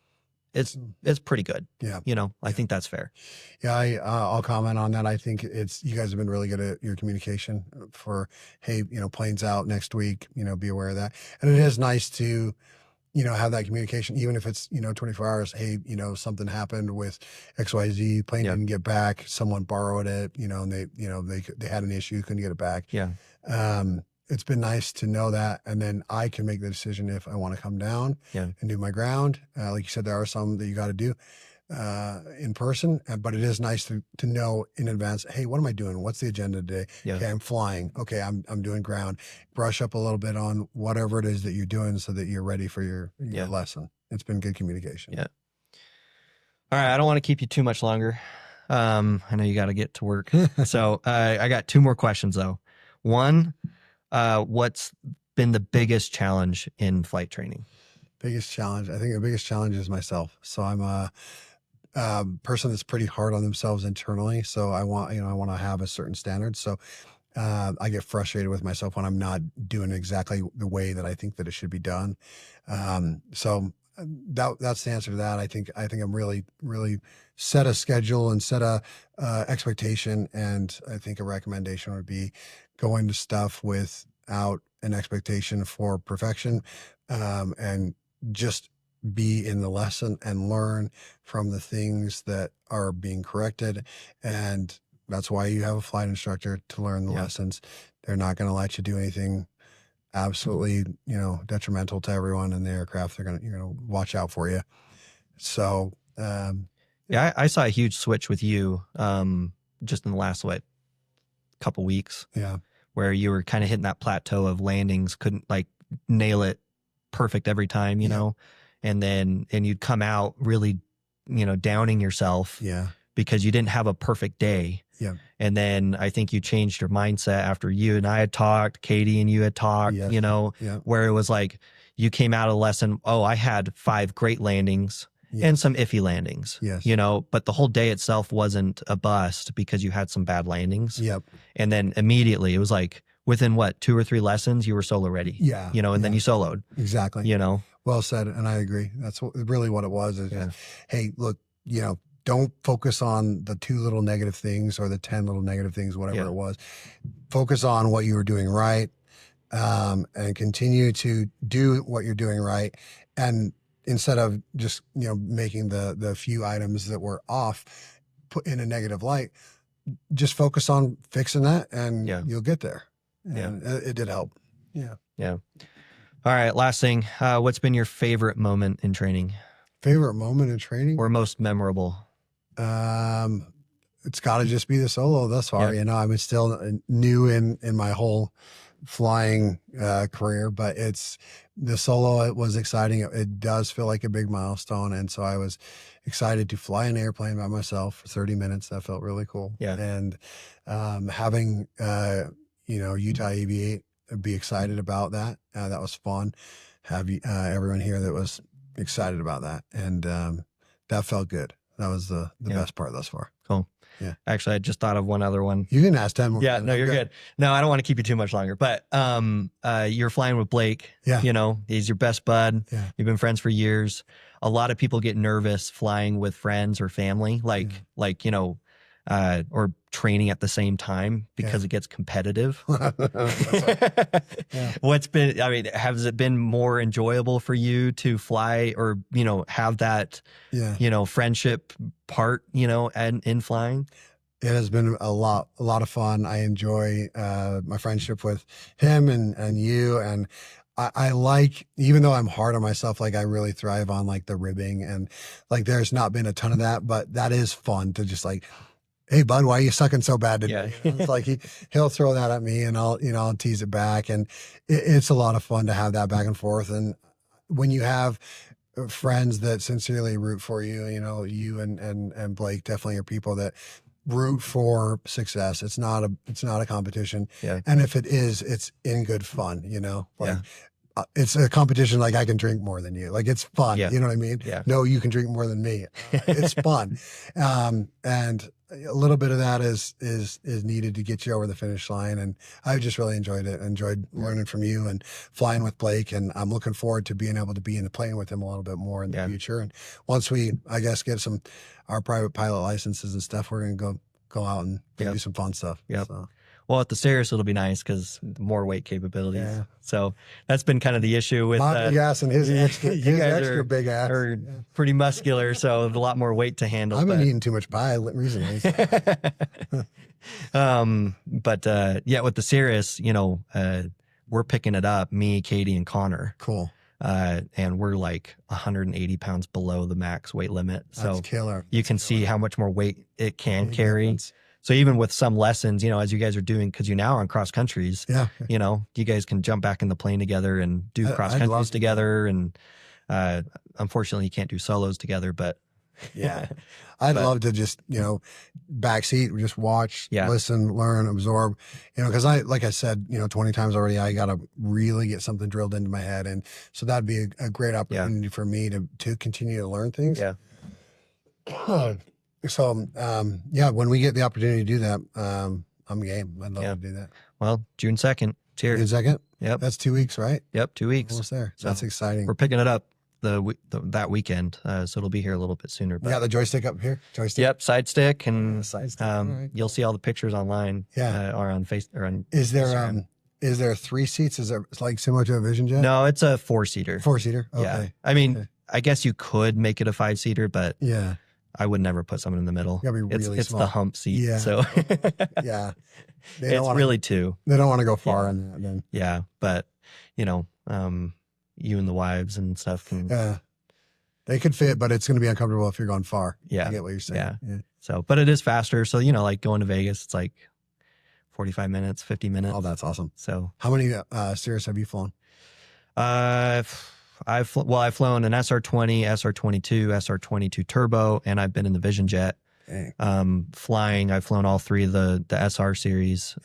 it's pretty good. Yeah. You know, I think that's fair. Yeah, I'll comment on that. I think you guys have been really good at your communication for, hey, you know, planes out next week, you know, be aware of that. And it is nice to, you know, have that communication, even if it's, you know, 24 hours. Hey, you know, something happened with XYZ, plane Yeah. didn't get back, someone borrowed it, you know, and they had an issue, couldn't get it back. Yeah. It's been nice to know that. And then I can make the decision if I want to come down and do my ground. Like you said, there are some that you got to do in person, but it is nice to know in advance, hey, what am I doing? What's the agenda today? Yeah. Okay, I'm flying. Okay, I'm doing ground. Brush up a little bit on whatever it is that you're doing so that you're ready for your lesson. It's been good communication. Yeah. All right, I don't want to keep you too much longer. I know you got to get to work. So I got 2 more questions though. One, what's been the biggest challenge in flight training? Biggest challenge. I think the biggest challenge is myself. So I'm a person that's pretty hard on themselves internally. So I want to have a certain standard. So I get frustrated with myself when I'm not doing exactly the way that I think that it should be done. So that's the answer to that. I think I'm really set a schedule and set a expectation. And I think a recommendation would be going to stuff without an expectation for perfection, and just be in the lesson and learn from the things that are being corrected. And that's why you have a flight instructor, to learn the lessons. They're not going to let you do anything absolutely, you know, detrimental to everyone in the aircraft. You're going to watch out for you. So, I saw a huge switch with you, just in the last, couple weeks. Yeah. Where you were kind of hitting that plateau of landings, couldn't like nail it perfect every time, you know, and you'd come out really, you know, downing yourself. Yeah. Because you didn't have a perfect day. Yeah. And then I think you changed your mindset after you and I had talked, Katie and you had talked, you know, where it was like you came out of the lesson, oh, I had 5 great landings and some iffy landings, you know, but the whole day itself wasn't a bust because you had some bad landings. Yep. And then immediately it was like within 2 or 3 lessons, you were solo ready. Yeah. You know, and then you soloed. Exactly. You know, well said. And I agree. That's really what it was. Is hey, look, you know, don't focus on the 2 little negative things or the 10 little negative things, whatever it was. Focus on what you were doing right, and continue to do what you're doing right. And instead of just, you know, making the few items that were off put in a negative light, just focus on fixing that and you'll get there. and it did help. Yeah. Yeah. All right. Last thing. What's been your favorite moment in training Favorite moment in training? or most memorable? It's got to just be the solo thus far. Yeah. I'm still new in my whole flying career, but it's the solo. It was exciting. It does feel like a big milestone, and so I was excited to fly an airplane by myself for 30 minutes. That felt really cool. Yeah. And having Utah Aviate be excited about that. That was fun. Have everyone here that was excited about that, and that felt good. That was the best part thus far. Cool. Yeah. Actually, I just thought of one other one. You can ask 10 more. Yeah, no, you're good. No, I don't want to keep you too much longer. But you're flying with Blake. Yeah. He's your best bud. Yeah. You've been friends for years. A lot of people get nervous flying with friends or family, or training at the same time because it gets competitive. What's been, has it been more enjoyable for you to fly or, have that, friendship part, and in flying? It has been a lot of fun. I enjoy my friendship with him and you. And I like, even though I'm hard on myself, like I really thrive on like the ribbing and like there's not been a ton of that, but that is fun to just like, hey bud, why are you sucking so bad today? Yeah. It's like he'll throw that at me and I'll tease it back. And it's a lot of fun to have that back and forth. And when you have friends that sincerely root for you, you and Blake definitely are people that root for success. It's not a competition. Yeah. And if it is, it's in good fun, it's a competition. Like I can drink more than you. Like it's fun. Yeah. You know what I mean? Yeah. No, you can drink more than me. It's fun. And a little bit of that is needed to get you over the finish line. And I just really enjoyed it. Enjoyed learning from you and flying with Blake. And I'm looking forward to being able to be in the plane with him a little bit more in the future. And once we, I guess, get our private pilot licenses and stuff, we're going to go out and do some fun stuff. Yep. So. Well, at the Cirrus, it'll be nice because more weight capabilities. Yeah. So that's been kind of the issue with big ass and his extra are, big ass. Are pretty muscular, so a lot more weight to handle. I've been eating too much pie recently. With the Cirrus, we're picking it up, me, Katie, and Connor. Cool. And we're like 180 pounds below the max weight limit. So that's killer. You can see how much more weight it can carry. Difference. So even with some lessons, as you guys are doing, because you now are on cross countries, you guys can jump back in the plane together and do cross countries together. And unfortunately, you can't do solos together, but yeah, I'd love to just, backseat, just watch, listen, learn, absorb, because like I said, 20 times already, I got to really get something drilled into my head. And so that'd be a great opportunity for me to continue to learn things. Yeah. So, when we get the opportunity to do that, I'm game. I'd love to do that. Well, June 2nd. Cheers. June 2nd? Yep. That's 2 weeks, right? Yep. 2 weeks. Almost there. So that's exciting. We're picking it up that weekend. So it'll be here a little bit sooner. But... You got the joystick up here? Joystick? Yep. Side stick. And side stick. Right. You'll see all the pictures online. Or on Facebook or on Instagram. Is there 3 seats? Is there like similar to a Vision Jet? No, it's a 4-seater. 4-seater? Okay. Yeah. I mean, I guess you could make it a 5-seater, but I would never put someone in the middle. Be really it's small. The hump seat. Yeah. So it's really 2. They don't want to go far in that then. Yeah. But you and the wives and stuff can. They could fit, but it's going to be uncomfortable if you're going far. Yeah. I get what you're saying. Yeah. So, but it is faster. So, like going to Vegas, it's like 45 minutes, 50 minutes. Oh, that's awesome. So how many Cirrus have you flown? I've flown an SR-20, SR-22, SR-22 Turbo, and I've been in the Vision Jet. Flying, I've flown all 3 of the SR series,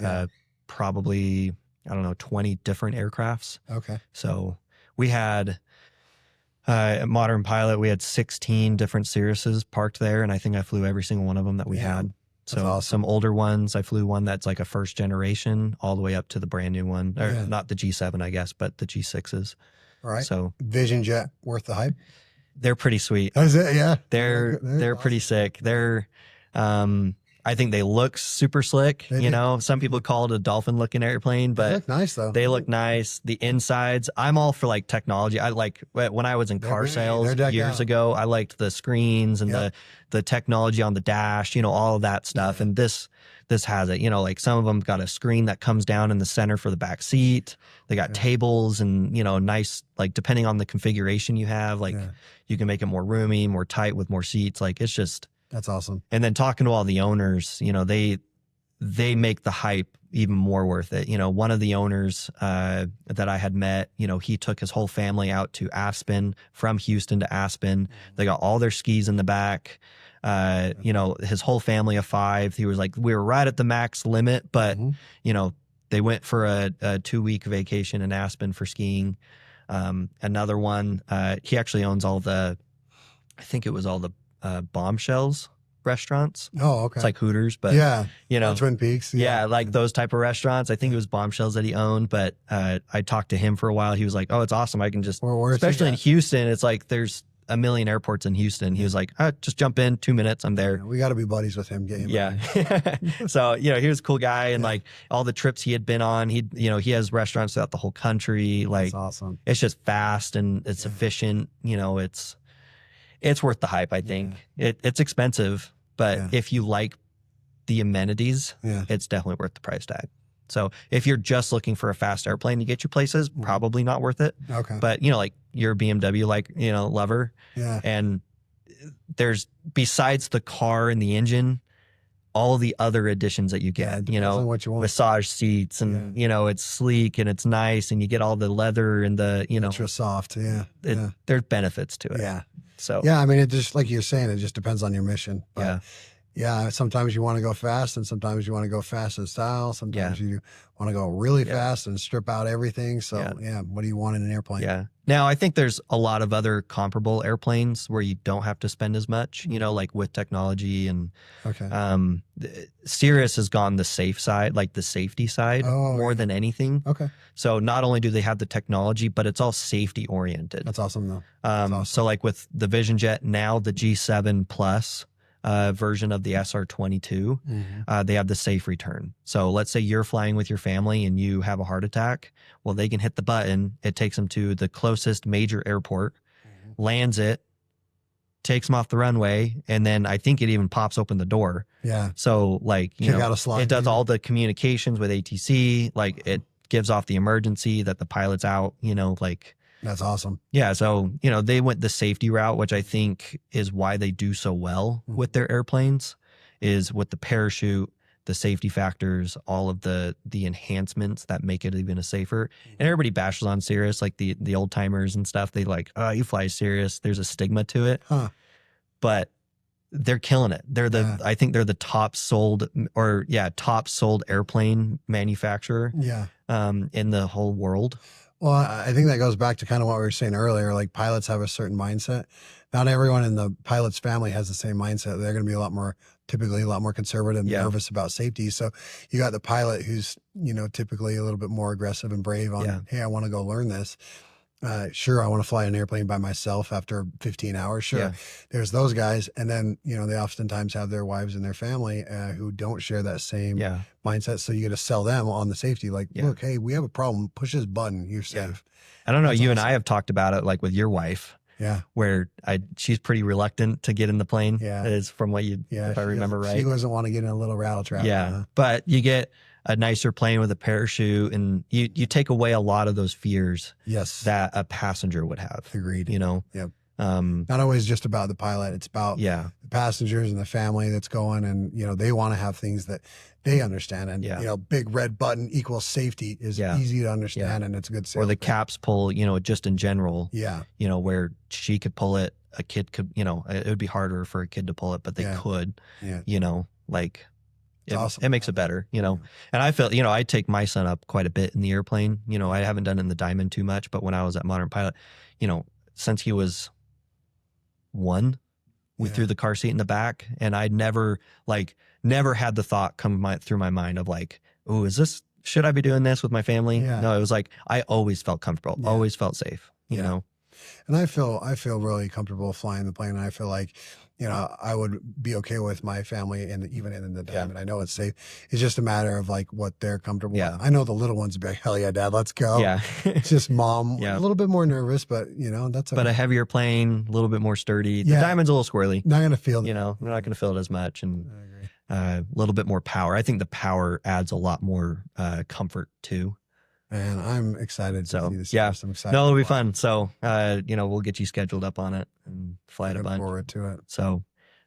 probably, 20 different aircrafts. Okay. So we had, at Modern Pilot, we had 16 different Cirruses parked there, and I think I flew every single one of them that we had. So awesome. Some older ones, I flew one that's like a first generation all the way up to the brand new one, or not the G7, I guess, but the G6s. All right. So Vision Jet worth the hype? They're pretty sweet. Is it? Yeah. They're awesome. pretty sick. They're, I I think they look super slick. They You do. know, some people call it a dolphin looking airplane, They but look nice though. they look nice. The insides, I'm all for like technology. I like when I was in car sales they're decked years out. ago, I liked the screens and Yep. the technology on the dash, you know, all of that stuff. Yeah. And this has it, you know, like some of them got a screen that comes down in the center for the back seat. They got Yeah. tables and, you know, nice, like depending on the configuration you have, like Yeah. you can make it more roomy, more tight with more seats. Like it's just, That's awesome. and then talking to all the owners, you know, they make the hype even more worth it. You know, one of the owners that I had met, you know, he took his whole family out to Aspen, from Houston to Aspen. They got all their skis in the back. You know, his whole family of 5. He was like, we were right at the max limit, but Mhm. you know, they went for a 2-week vacation in Aspen for skiing. Another one, he actually owns all the, I think it was all the Bombshells restaurants. Oh, okay. It's like Hooters, but yeah. you know, Twin Peaks. yeah, like those type of restaurants. I think it was Bombshells that he owned, but I talked to him for a while. He was like, "Oh, it's awesome. I can just, Where's he especially in at? Houston, it's like there's a million airports in Houston." He was like, "Just jump in, 2 minutes, I'm there." We got to be buddies with him. Get him. Yeah. So, you know, he was a cool guy, and Yeah. like all the trips he had been on, you know, he has restaurants throughout the whole country. Like That's awesome. it's just fast and it's efficient. You know, it's worth the hype. I think it's expensive, but Yeah. if you like the amenities, Yeah. it's definitely worth the price tag. So if you're just looking for a fast airplane to get you places, probably not worth it. Okay. But you know, like you're a BMW, like, you know, lover, Yeah. and there's, besides the car and the engine, all the other additions that you Yeah, get, it you depends on know, what you want. massage seats, and you know, it's sleek and it's nice, and you get all the leather and the, you know, Ultra soft. Yeah. Yeah. there's benefits to it. Yeah. So Yeah. I mean, it just, like you're saying, it just depends on your mission. But yeah. yeah, sometimes you want to go fast, and sometimes you want to go fast in style. Sometimes you want to go really fast and strip out everything. So yeah, what do you want in an airplane? Yeah. Now I think there's a lot of other comparable airplanes where you don't have to spend as much, you know, like with technology, and Okay. Cirrus has gone the safe side, like the safety side, more than anything. Okay. So not only do they have the technology, but it's all safety oriented. That's awesome though. Awesome. So like with the Vision Jet, now the G7 Plus version of the SR-22, they have the safe return. So let's say you're flying with your family and you have a heart attack. Well, they can hit the button. It takes them to the closest major airport, lands it, takes them off the runway, and then I think it even pops open the door. Yeah. So like, you Kick know, out a slide, it does all the communications with ATC. Like it gives off the emergency that the pilot's out, you know, like. That's awesome. Yeah. So, you know, they went the safety route, which I think is why they do so well with their airplanes, is with the parachute, the safety factors, all of the enhancements that make it even a safer. And everybody bashes on Cirrus, like the old timers and stuff. They like, oh, you fly Cirrus. There's a stigma to it. Huh. But they're killing it. They're I think they're the top sold airplane manufacturer in the whole world. Well, I think that goes back to kind of what we were saying earlier. Like pilots have a certain mindset. Not everyone in the pilot's family has the same mindset. They're going to be typically a lot more conservative and nervous about safety. So you got the pilot who's, you know, typically a little bit more aggressive and brave on, hey, I want to go learn this. Sure, I want to fly an airplane by myself after 15 hours. Sure. Yeah. There's those guys. And then, you know, they oftentimes have their wives and their family who don't share that same mindset. So you got to sell them on the safety. Like, look, hey, we have a problem. Push this button. You're safe. I don't know. That's awesome. And I have talked about it like with your wife. Yeah. Where she's pretty reluctant to get in the plane. Yeah. Is from what if I remember right. She doesn't want to get in a little rattle trap. Yeah. Huh? But you get a nicer plane with a parachute, and you take away a lot of those fears that a passenger would have. Agreed. You know? Yep. Not always just about the pilot. It's about the passengers and the family that's going, and, you know, they want to have things that they understand. And, you know, big red button equals safety is easy to understand, and it's a good sales. Or the caps pull, you know, just in general. Yeah. You know, where she could pull it, a kid could, you know, it would be harder for a kid to pull it, but they could, you know, like. Awesome. It makes it better, you know. And I feel, you know, I take my son up quite a bit in the airplane. You know, I haven't done it in the Diamond too much, but when I was at Modern Pilot, you know, since he was 1, we threw the car seat in the back, and I'd never had the thought come through my mind of like, oh, should I be doing this with my family? Yeah. No, it was like, I always felt comfortable, always felt safe, you know? And I feel really comfortable flying the plane. I feel like, I would be okay with my family and even in the Diamond. I know it's safe. It's just a matter of like what they're comfortable with. I know the little ones would be like, hell yeah, Dad, let's go. Yeah. It's just mom, a little bit more nervous, but that's okay. But a heavier plane, a little bit more sturdy. The Diamond's a little squirrely. Not going to feel they're not going to feel it as much, and a little bit more power. I think the power adds a lot more comfort too. And I'm excited to see this. Yeah. I'm excited. No, it'll be fun. So, we'll get you scheduled up on it and fly it a bunch. Look forward to it. So,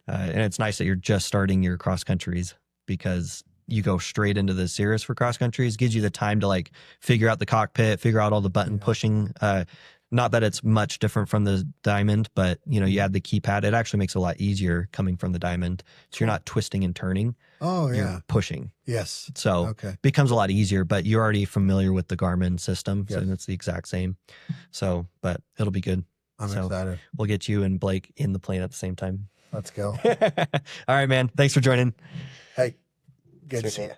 and it's nice that you're just starting your cross countries, because you go straight into the Cirrus for cross countries. Gives you the time to like figure out the cockpit, figure out all the button pushing. Not that it's much different from the Diamond, but you add the keypad. It actually makes it a lot easier coming from the Diamond. So you're not twisting and turning. Oh, you're pushing. Yes. So it becomes a lot easier, but you're already familiar with the Garmin system. So it's the exact same. So, but it'll be good. I'm excited. We'll get you and Blake in the plane at the same time. Let's go. All right, man. Thanks for joining. Hey, good to see you.